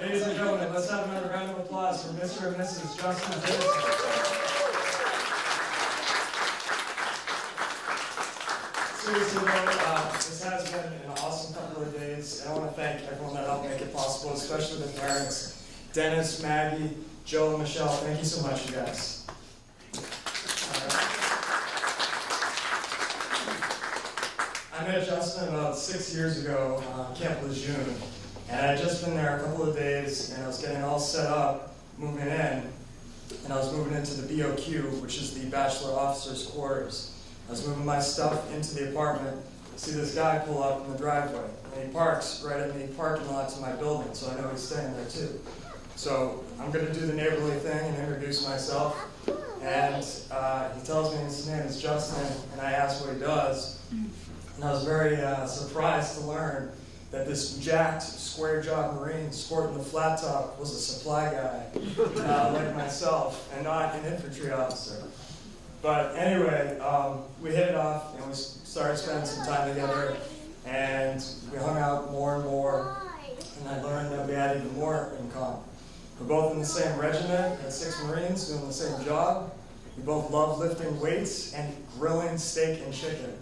Ladies and gentlemen, let's have another round of applause for Mr. and Mrs. Justin Tennyson. Seriously though, this has been an awesome couple of days, and I want to thank everyone that helped make it possible, especially the parents, Dennis, Maggie, Joe, and Michelle. Thank you so much, you guys. I met Justin about 6 years ago, Camp Lejeune, and I had just been there a couple of days, and I was getting all set up, moving in, and I was moving into the BOQ, which is the Bachelor Officer's Quarters. I was moving my stuff into the apartment. I see this guy pull up in the driveway, and he parks right in the parking lot to my building, so I know he's staying there too. So I'm going to do the neighborly thing and introduce myself. And he tells me his name is Justin, and I ask what he does. And I was very surprised to learn that this jacked, square-jawed Marine sporting the flat top was a supply guy like myself, and not an infantry officer. But anyway, we hit it off, and we started spending some time together, and we hung out more and more, and I learned that we had even more in common. We're both in the same regiment, at 6 Marines, doing the same job. We both love lifting weights and grilling steak and chicken.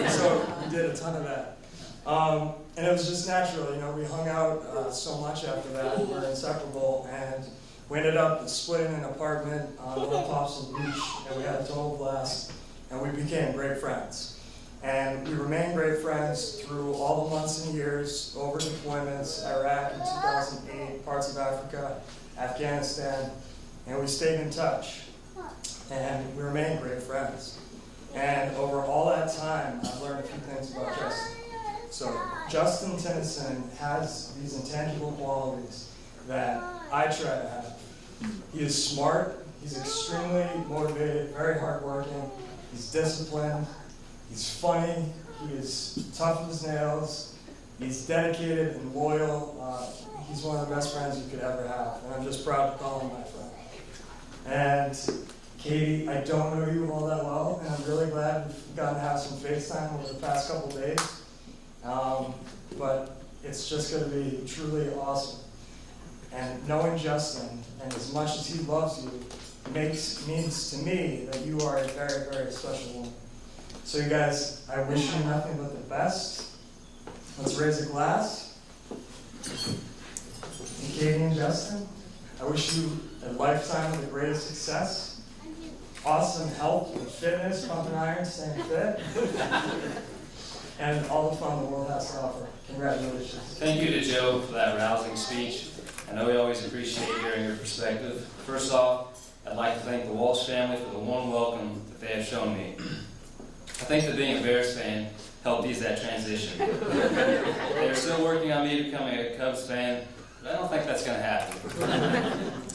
So we did a ton of that. And it was just natural, you know, we hung out so much after that, we were inseparable, and we ended up splitting an apartment on Little Topsail Beach, and we had a total blast, and we became great friends. And we remained great friends through all the months and years, over deployments, Iraq in 2008, parts of Africa, Afghanistan, and we stayed in touch. And we remained great friends. And over all that time, I've learned a few things about Justin. So Justin Tennyson has these intangible qualities that I try to have. He is smart, he's extremely motivated, very hardworking, he's disciplined, he's funny, he is tough as nails, he's dedicated and loyal. He's one of the best friends you could ever have, and I'm just proud to call him my friend. And Katie, I don't know you all that well, and I'm really glad we've gotten to have some FaceTime over the past couple days. But it's just going to be truly awesome. And knowing Justin, and as much as he loves you, means to me that you are a very, very special woman. So you guys, I wish you nothing but the best. Let's raise a glass. And Katie and Justin, I wish you a lifetime of the greatest success. Awesome health and fitness, pumping iron, staying fit. And all the fun the world has to offer. Congratulations. Thank you to Joe for that rousing speech. I know we always appreciate hearing your perspective. First off, I'd like to thank the Walsh family for the warm welcome that they have shown me. I think that being a Bears fan helped ease that transition. They're still working on me becoming a Cubs fan, but I don't think that's going to happen.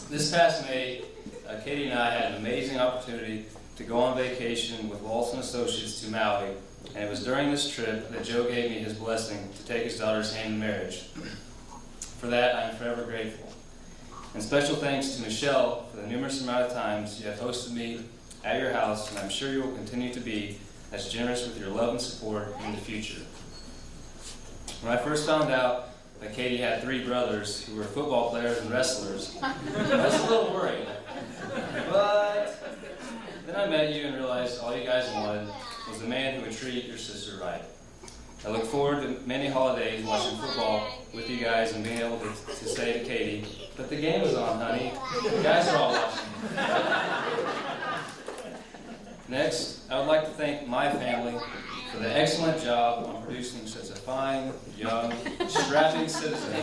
This past May, Katie and I had an amazing opportunity to go on vacation with Walsh and Associates to Maui, and it was during this trip that Joe gave me his blessing to take his daughter's hand in marriage. For that, I am forever grateful. And special thanks to Michelle for the numerous amount of times you have hosted me at your house, and I'm sure you will continue to be as generous with your love and support in the future. When I first found out that Katie had 3 brothers who were football players and wrestlers, I was a little worried. But then I met you and realized all you guys wanted was a man who would treat your sister right. I look forward to many holidays watching football with you guys and being able to say to Katie, "But the game is on, honey. You guys are all watching." Next, I would like to thank my family for the excellent job on producing such a fine, young, strapping citizen.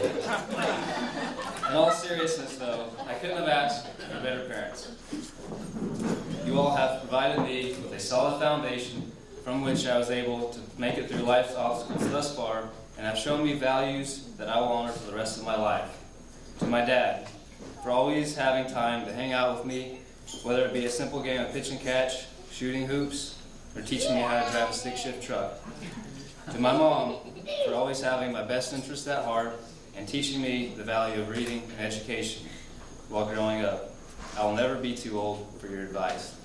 In all seriousness, though, I couldn't have asked for better parents. You all have provided me with a solid foundation from which I was able to make it through life's obstacles thus far, and have shown me values that I will honor for the rest of my life. To my dad, for always having time to hang out with me, whether it be a simple game of pitch and catch, shooting hoops, or teaching me how to drive a stick shift truck. To my mom, for always having my best interest at heart and teaching me the value of reading and education while growing up. I will never be too old for your advice.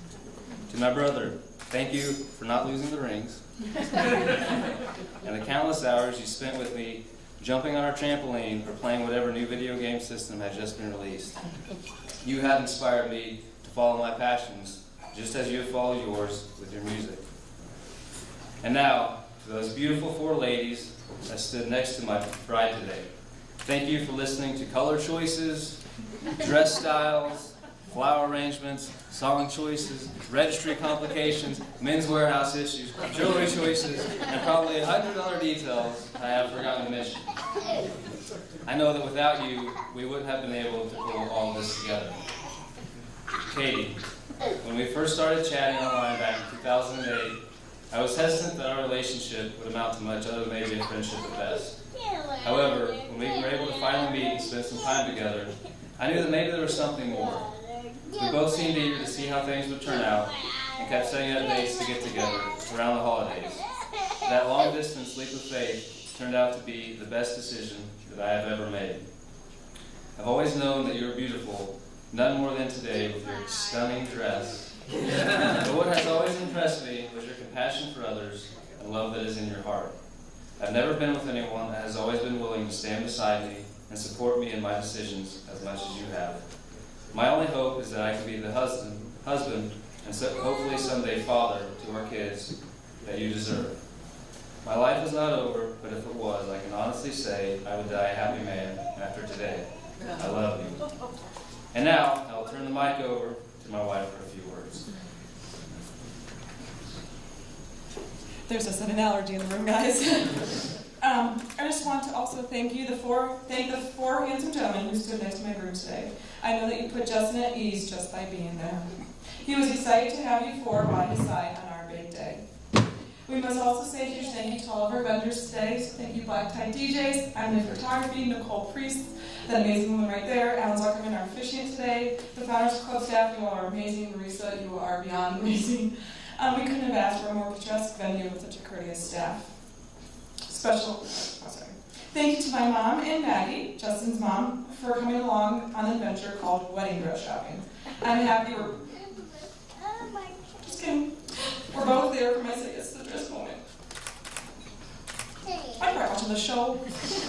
To my brother, thank you for not losing the rings and the countless hours you spent with me jumping on our trampoline or playing whatever new video game system had just been released. You have inspired me to follow my passions, just as you have followed yours with your music. And now, to those beautiful 4 ladies that stood next to my bride today, thank you for listening to color choices, dress styles, flower arrangements, song choices, registry complications, men's warehouse issues, jewelry choices, and probably 100 other details I have forgotten to mention. I know that without you, we wouldn't have been able to pull all this together. Katie, when we first started chatting online back in 2008, I was hesitant that our relationship would amount to much other than maybe a friendship at best. However, when we were able to finally meet and spend some time together, I knew that maybe there was something more. We both seemed eager to see how things would turn out and kept setting up dates to get together around the holidays. That long-distance leap of faith turned out to be the best decision that I have ever made. I've always known that you are beautiful, none more than today with your stunning dress. But what has always impressed me was your compassion for others and love that is in your heart. I've never been with anyone that has always been willing to stand beside me and support me in my decisions as much as you have. My only hope is that I can be the husband, and hopefully someday father to our kids that you deserve. My life is not over, but if it was, I can honestly say I would die a happy man after today. I love you. And now, I'll turn the mic over to my wife for a few words. There's a sudden allergy in the room, guys. I just want to also thank the four handsome gentlemen who stood next to my groom today. I know that you put Justin at ease just by being there. He was excited to have you four by his side on our big day. We must also say a huge thank you to all of our vendors today. So thank you, Black Tie DJs, Emily Photography, Nicole Priest, that amazing woman right there, Alan Zuckerman, our officiant today, the Founders Club staff, you all are amazing. Marisa, you are beyond amazing. We couldn't have asked for a more picturesque venue with such a courteous staff. Thank you to my mom and Maggie, Justin's mom, for coming along on an adventure called wedding dress shopping. I'm happy just kidding. We're both there for my say yes to the dress moment. I'm probably watching the show.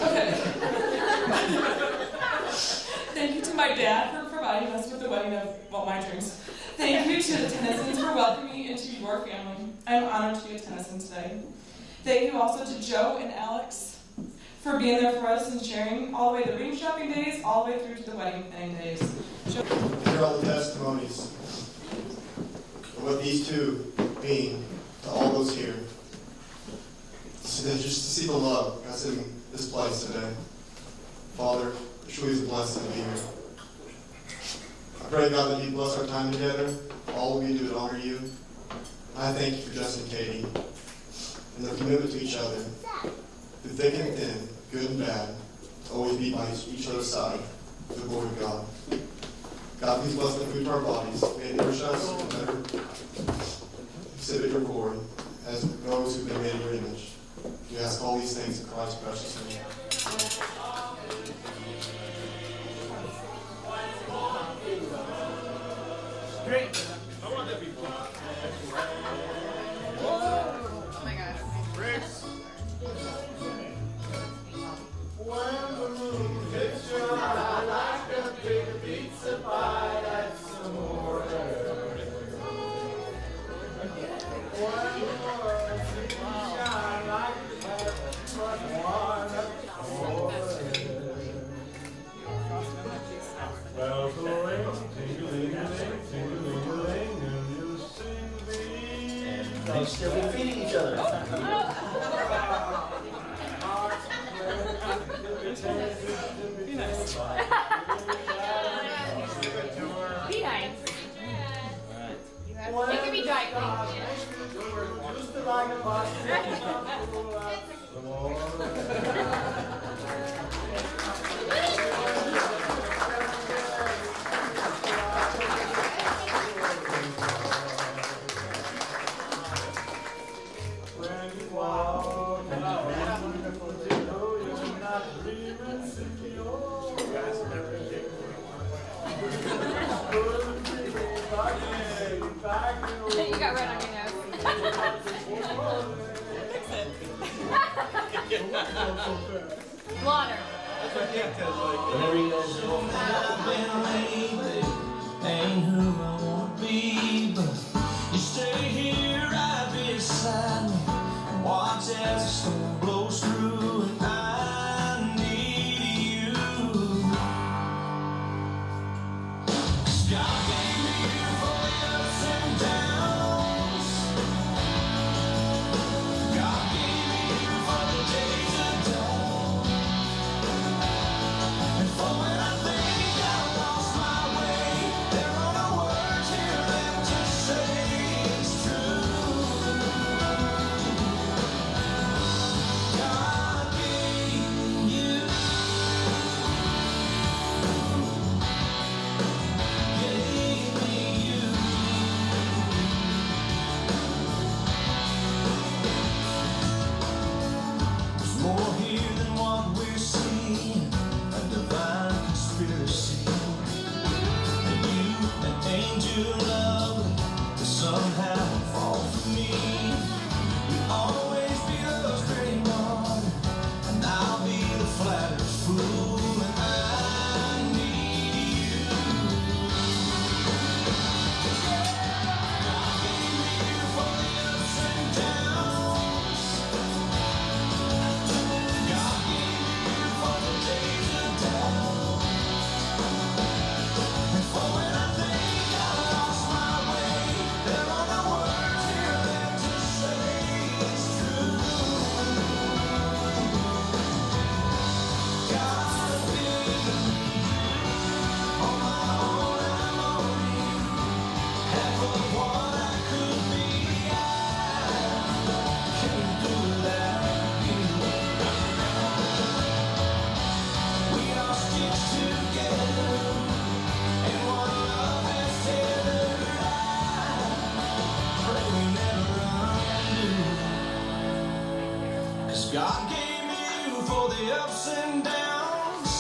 Okay. Thank you to my dad for providing us with the wedding of, well, my dreams. Thank you to the Tennysons for welcoming me into your family. I'm honored to be a Tennyson today. Thank you also to Joe and Alex for being there for us and sharing all the way the ring shopping days, all the way through to the wedding planning days. Hear all the testimonies of what these two mean to all those here. So just to see the love that's in this place today. Father, it truly is a blessing to be here. I pray, God, that you bless our time together, all we do to honor you. I thank you for Justin and Katie and their commitment to each other, through thick and thin, good and bad, to always be by each other's side, for the glory of God. God, please bless the food to our bodies. May it nourish us and better exhibit your glory as those who've been made in your image. We ask all these things in Christ's precious name. Great. I want that people. Oh my gosh. Bricks. When the moon hits your eye, like a big pizza pie, that's some more. When the world seems to shine like bells will ring, ting-a-ling-a-ling, ting-a-ling-a-ling, and you'll sing the... They still be feeding each other. Be nice. Be nice. It could be dry clean. Just like a box. When you walk, and you're not dreaming. You got red on your nose. Water. Whenever you guys know I've been lately, ain't who I want to be, but you stay here right beside me and watch as the storm blows through, and I need you. 'Cause God gave me you for the ups and downs. God gave me you for the days of dawn. And for when I think I lost my way, there are no words here left to say it's true. God gave me you. Gave me you. There's more here than what we're seeing, a divine conspiracy. And you, an angel lovely, to somehow fall for me. You'll always be love's great one, and I'll be the flattered fool, and I need you. God gave me you for the ups and downs. God gave me you for the days of doubt. And for when I think I lost my way, there are no words here left to say it's true. God gave me on my own, I'm only half of what I could be. I can't do without you. We are stitched together, and one love has tethered. I pray we never undo. 'Cause God gave me you for the ups and downs.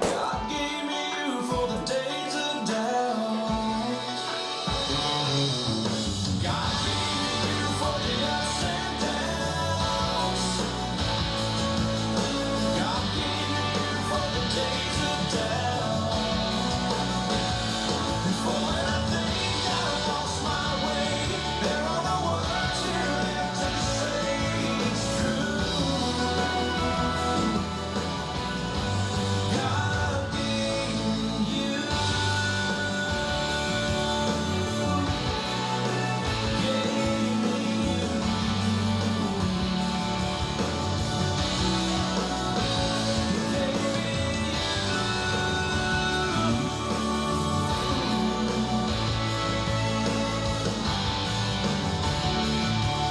God gave me you for the days of doubt. God gave me you for the ups and downs. God gave me you for the days of doubt. And for when I think I lost my way, there are no words here left to say it's true. God gave me you. Gave me you.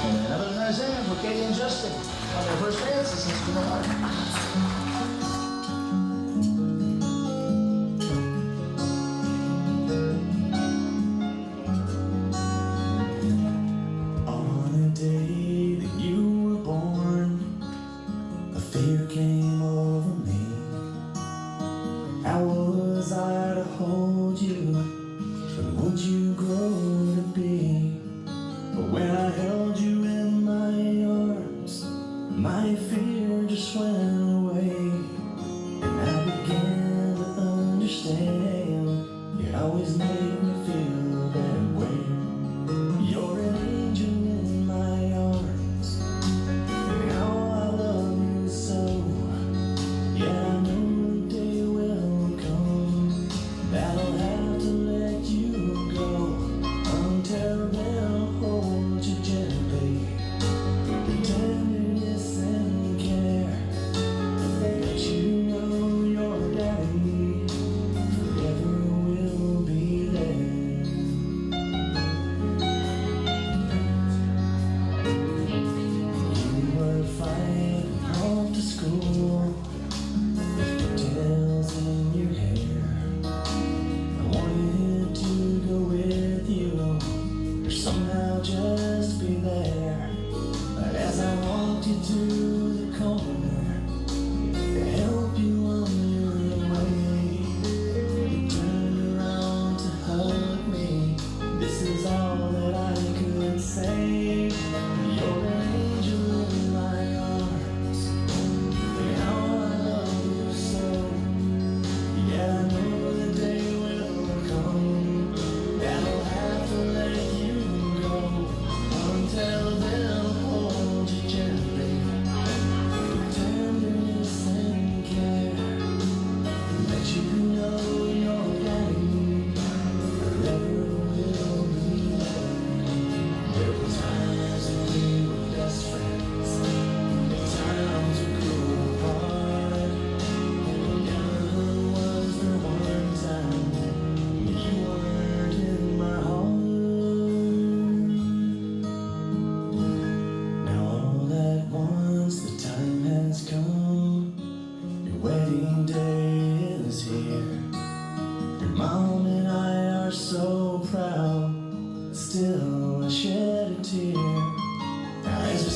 And another nice hand for Katie and Justin on their first dance since it's been a while. On a day that you were born, a fear came over me. How was I to hold you? And would you grow to be? But when I held you in my arms, my fear just went away.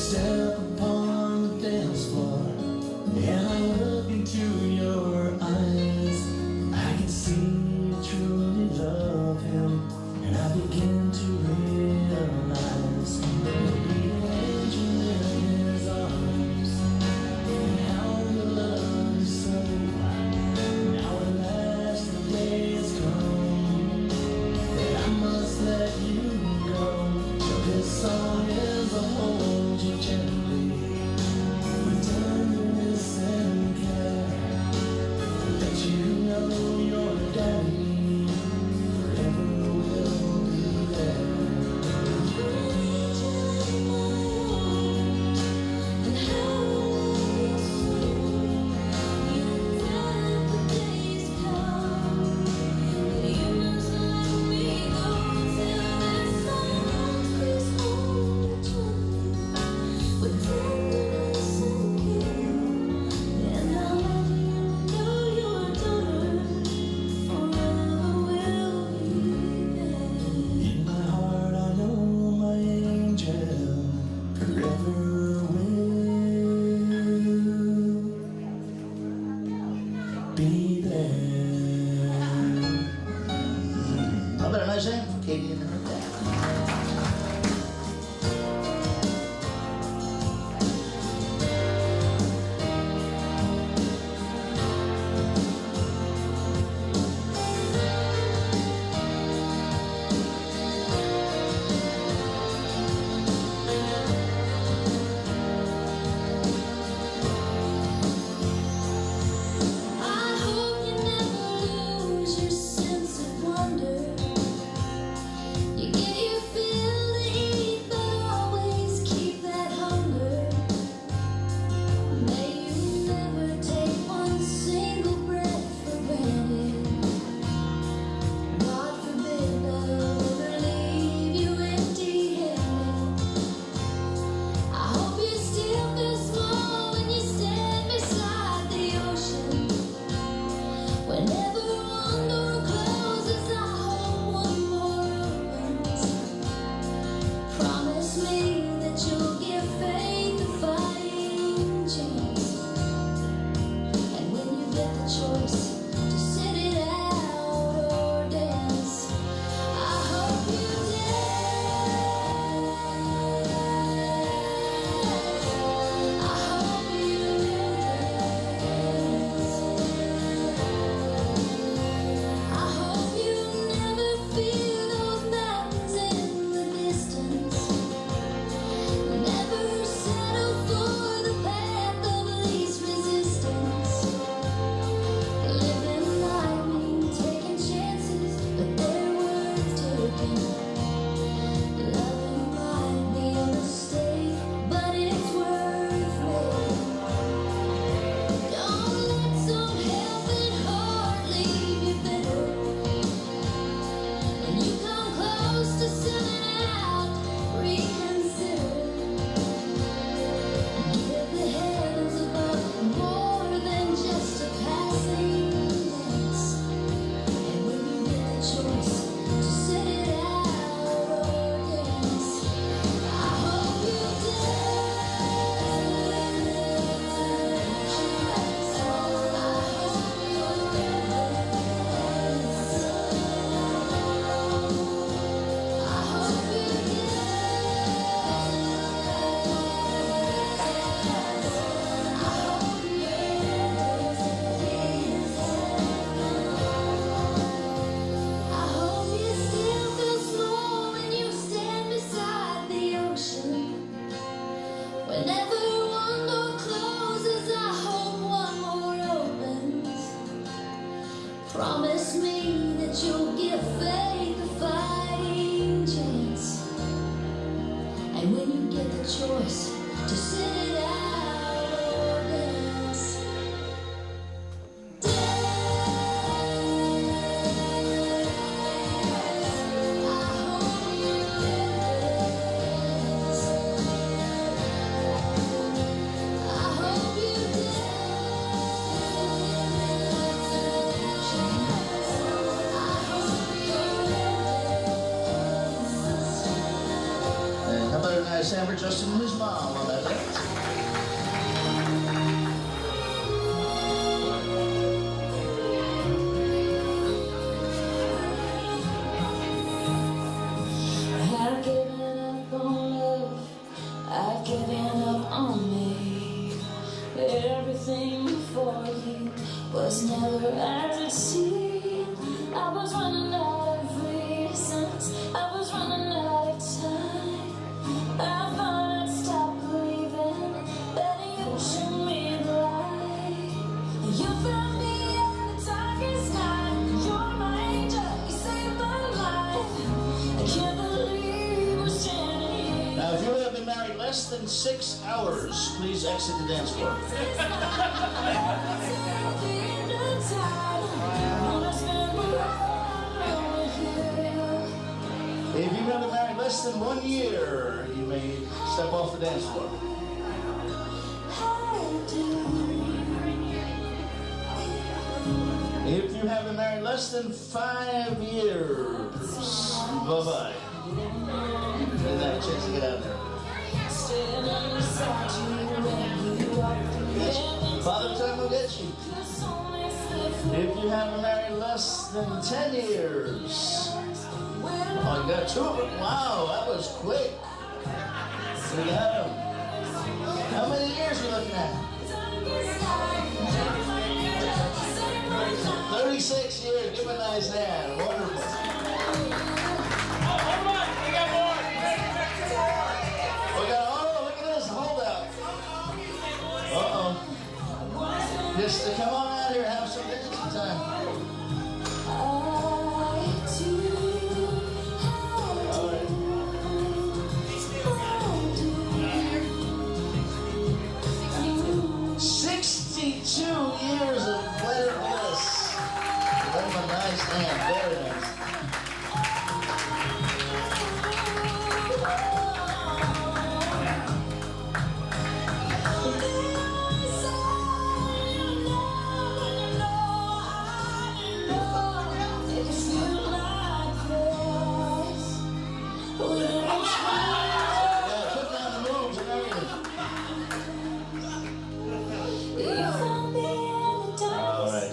step upon the dance floor and I look into your eyes, I can see you truly love him, and I begin to realize you'll be an angel in his arms, and how you love you so. Now at last the day has come that I must let you go. So this song is a hold you gently with tenderness and care. Let you know your daddy forever will be there. In my heart I know my angel forever will be there. How about a nice hand for Katie and her dad? I hope you never lose your sense of wonder. You get your fill to eat, but always keep that hunger. May you never take one single breath for granted. God forbid I'll ever leave you empty-handed. I hope you still feel small when you stand beside the ocean. Whenever one door closes, I hope one more opens. Promise me that you'll give faith a fighting chance. And when you get the choice to sit it out or dance, I hope you dance. I hope you dance. I hope you never feel those mountains in the distance. Never settle for the path of least resistance. Living might mean taking chances, but they're worth taking. Loving might be a mistake, but it's worth making. Don't let some helping heart leave you bitter. When you come close to selling out, reconsider. Give the heavens above more than just a passing glance. And when you get the choice to sit it out or dance, I hope you I hope you still feel small when you stand beside the ocean. Whenever one door closes, I hope one more opens. Promise me that you'll give faith a fighting chance. And when you get the choice to sit it out or dance, And how about a nice nice hand for Justin and his mom on that dance. I've given up on love, I've given up on me. Everything before you was never as it seemed. I was running out of reasons, I was running out of time. I thought I'd stop believing, then you showed me the light. You found me in the darkest night, you're my angel, you saved my life. I can't believe we're standing here. Now, if you have been married less than 6 hours, please exit the dance floor. If you've been married less than 1 year, you may step off the dance floor. If you have been married less than 5 years, bye-bye. Didn't have a chance to get out there. Father time will get you. If you have been married less than 10 years. Oh, you got 2 of them. Wow, that was quick. So you have them. How many years are you looking at? 36 years. Give him a nice hand. Wonderful. We got more. We got, oh, look at this holdout. Uh-oh. Just come on out here and have some dancing time. 62 years of wedded bliss. Give him a nice hand. Very nice.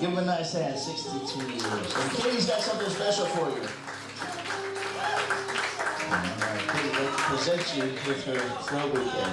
Give him a nice hand, 62 years. And Katie's got something special for you. All right, Katie, let's present you with her throw bouquet.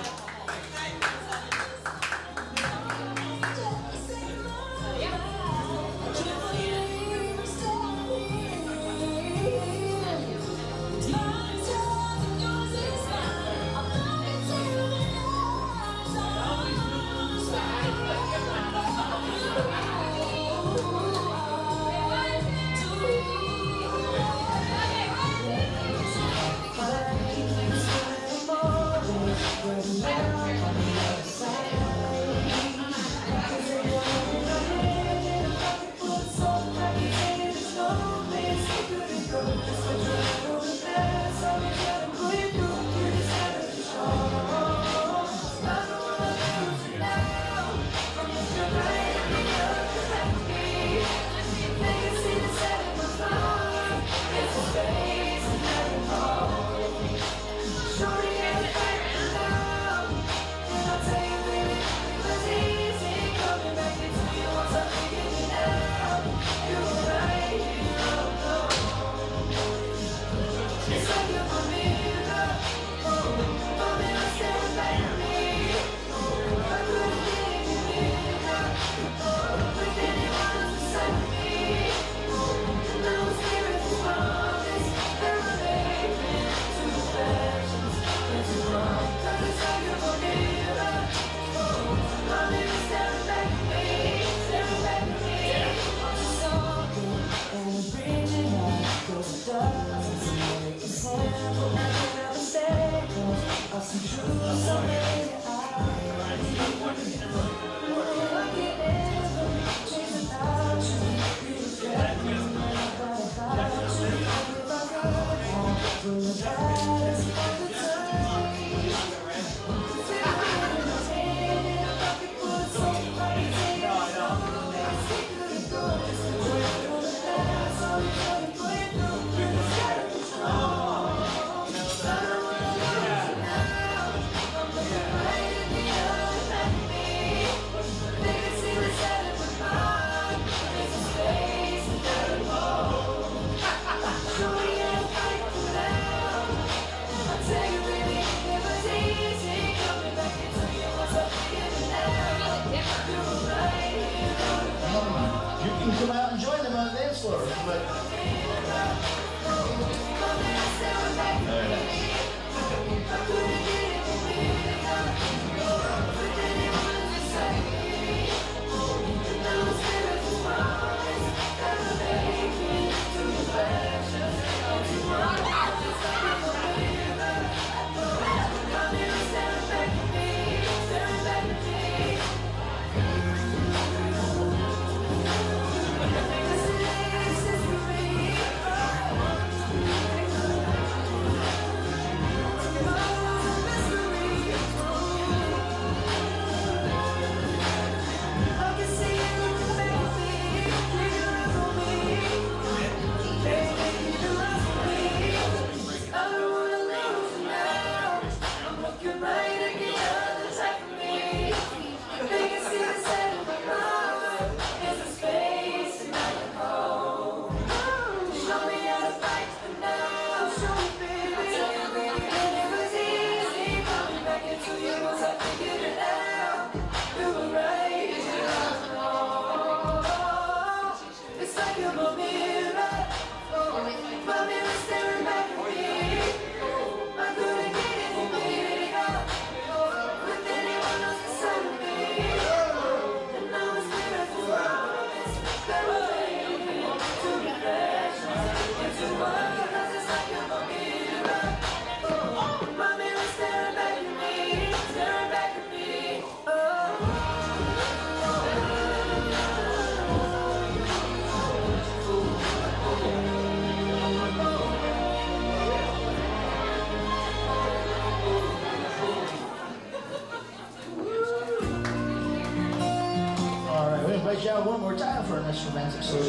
out one more time for a nice romantic shoes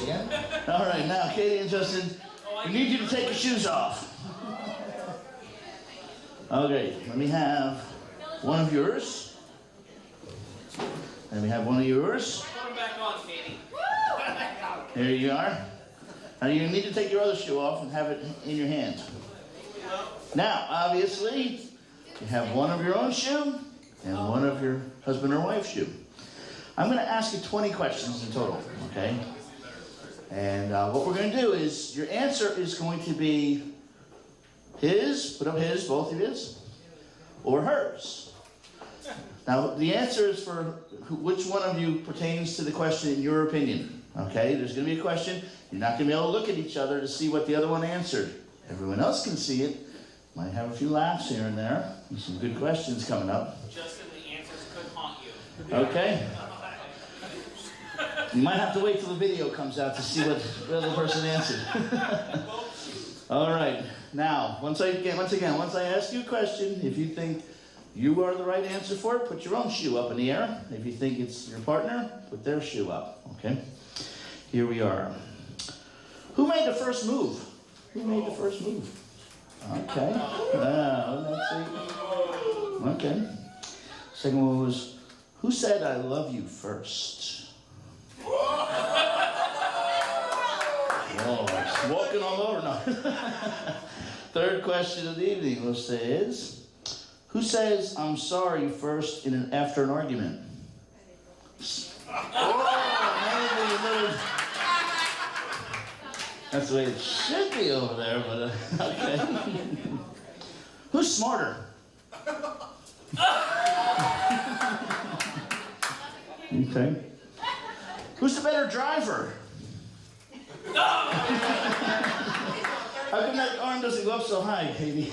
again. All right, now, Katie and Justin, we need you to take your shoes off. Okay, let me have one of yours. Let me have one of yours. Put them back on, Katie. There you are. Now you need to take your other shoe off and have it in your hand. Now, obviously, you have one of your own shoe and one of your husband or wife's shoe. I'm going to ask you 20 questions in total, okay? And what we're going to do is, your answer is going to be his, put up his, both of his, or hers. Now, the answer is for which one of you pertains to the question in your opinion, okay? There's going to be a question. You're not going to be able to look at each other to see what the other one answered. Everyone else can see it. Might have a few laughs here and there. And some good questions coming up. Justin, the answers could haunt you. Okay. You might have to wait till the video comes out to see what the other person answered. All right. Now, once I ask you a question, if you think you are the right answer for it, put your own shoe up in the air. If you think it's your partner, put their shoe up. Okay. Here we are. Who made the first move? Who made the first move? Okay. Let's see. Okay. Second one was, who said I love you first? Oh, walking all over now. Third question of the evening is, who says I'm sorry first after an argument? That's the way it should be over there, but okay. Who's smarter? Okay. Who's the better driver? How come that arm doesn't go up so high, Katie?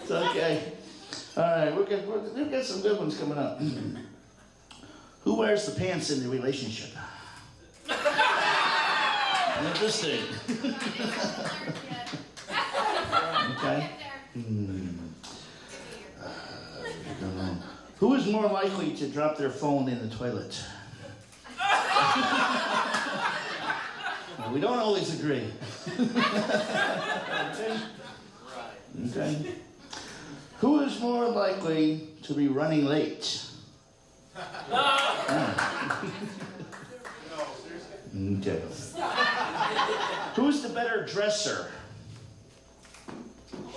It's okay. All right, we've got some good ones coming up. Who wears the pants in the relationship? Interesting. Okay. Who is more likely to drop their phone in the toilet? We don't always agree. Okay. Who is more likely to be running late? Okay. Who's the better dresser?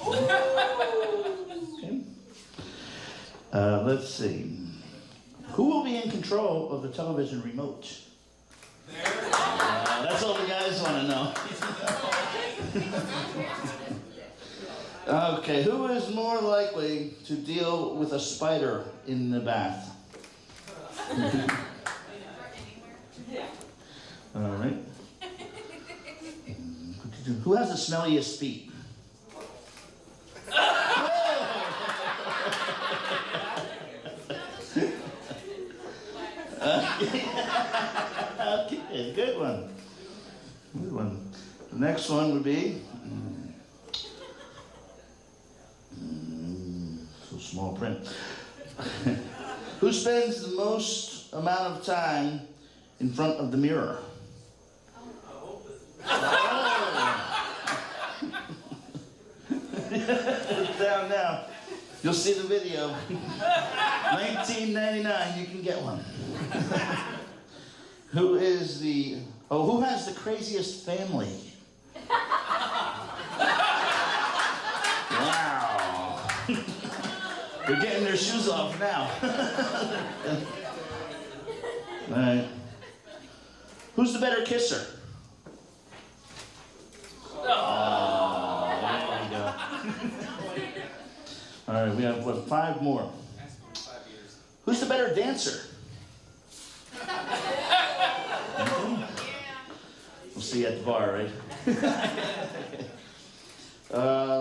Okay. Let's see. Who will be in control of the television remote? That's all the guys want to know. Okay, who is more likely to deal with a spider in the bath? All right. Who has the smelliest feet? Okay, good one. Good one. The next one would be so small print. Who spends the most amount of time in front of the mirror? Down now. You'll see the video. $19.99, you can get one. Who has the craziest family? Wow. They're getting their shoes off now. All right. Who's the better kisser? There you go. All right, we have, 5 more. Who's the better dancer? We'll see you at the bar, right?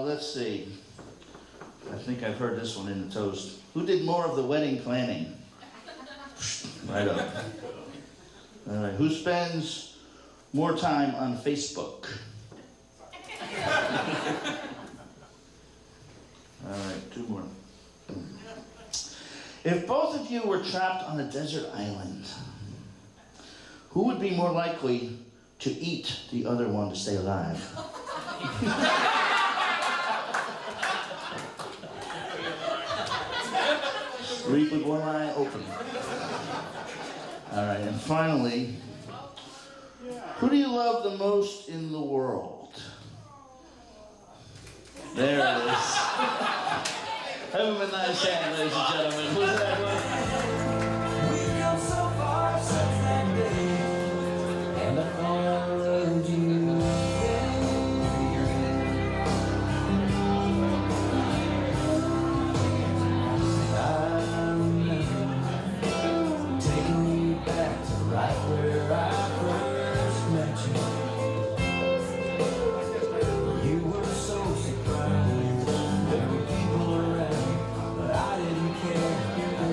Let's see. I think I've heard this one in the toast. Who did more of the wedding planning? Right up. All right, who spends more time on Facebook? All right, 2 more. If both of you were trapped on a desert island, who would be more likely to eat the other one to stay alive? Read with one eye open. All right, and finally, who do you love the most in the world? There it is. Have a nice hand, ladies and gentlemen. Who's that one? We've come so far since that day, and I thought I loved you. I remember taking you back to right where I first met you. You were so surprised. There were people around, but I didn't care.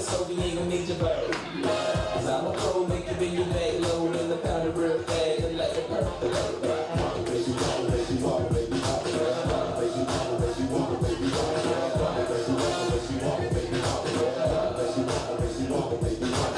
so we ain't gonna make you burn. Cause I'm a pro, make you bend your back low in the pound of real bag and let the purple let it rock. Baby, walk, baby, walk, baby, walk, baby, walk, baby, walk, baby, walk, baby, walk, baby, walk, baby, walk, baby, walk, baby, walk, baby, walk, baby, walk.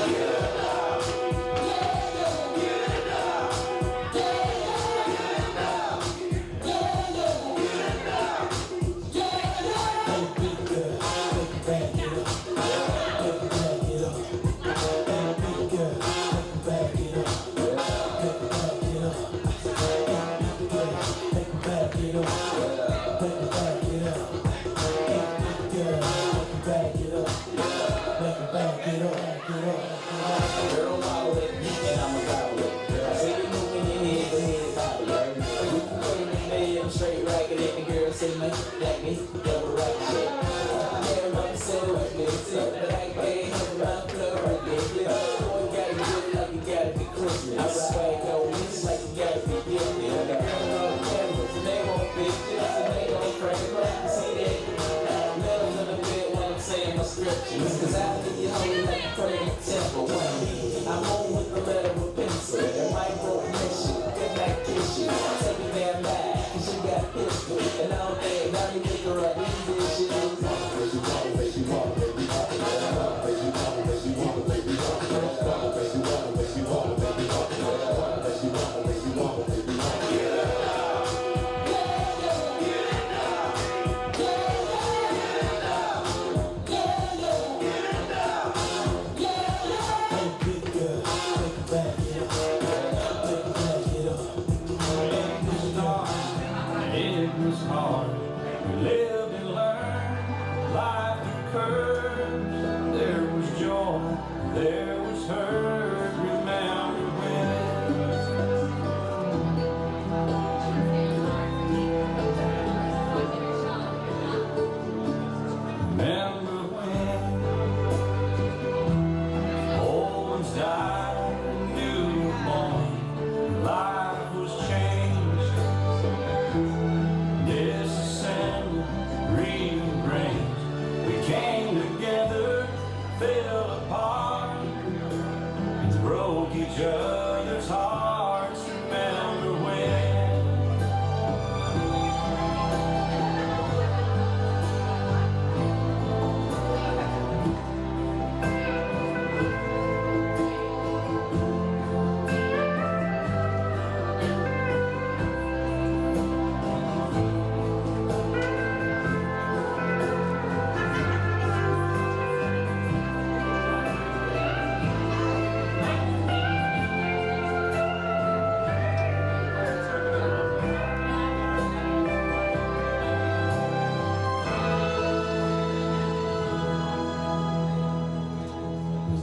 Say my like me, double right shit. Yeah, I'm so like this, but I can't run flow right there. Boy, gotta get like you gotta be Christmas. I swag on this like you gotta be guilty. I got on cameras and they won't pictures and they gon' frame right. You see that? Metal in the bed when I'm saying my scriptures. Cause I leave you holy like a praying temple. I'm on with the letter with pencil. That micro mission, good night kiss you. Take me damn back. She got pistol, and I don't think now you make her up these dishes. Baby, walk, baby, walk, baby, walk, baby, walk, baby, walk, baby, walk, baby, walk, baby, walk, baby, walk, baby, walk, baby, walk, baby, walk, baby, walk.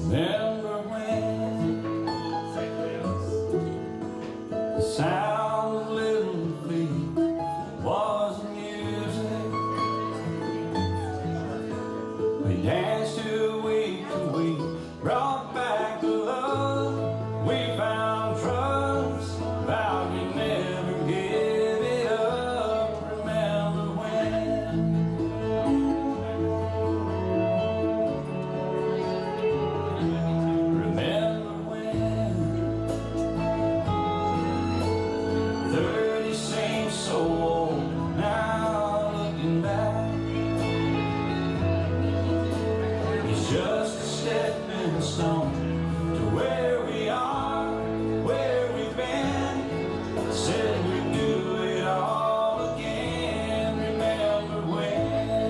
Remember when the sound of little feet was music? We danced to week, brought back the love. We found trust, vowed we'd never give it up. Remember when? Just a stepping stone to where we are, where we've been. Said we'd do it all again. Remember when?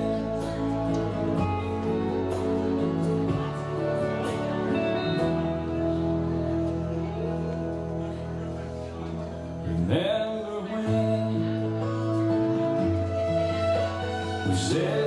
Remember when we said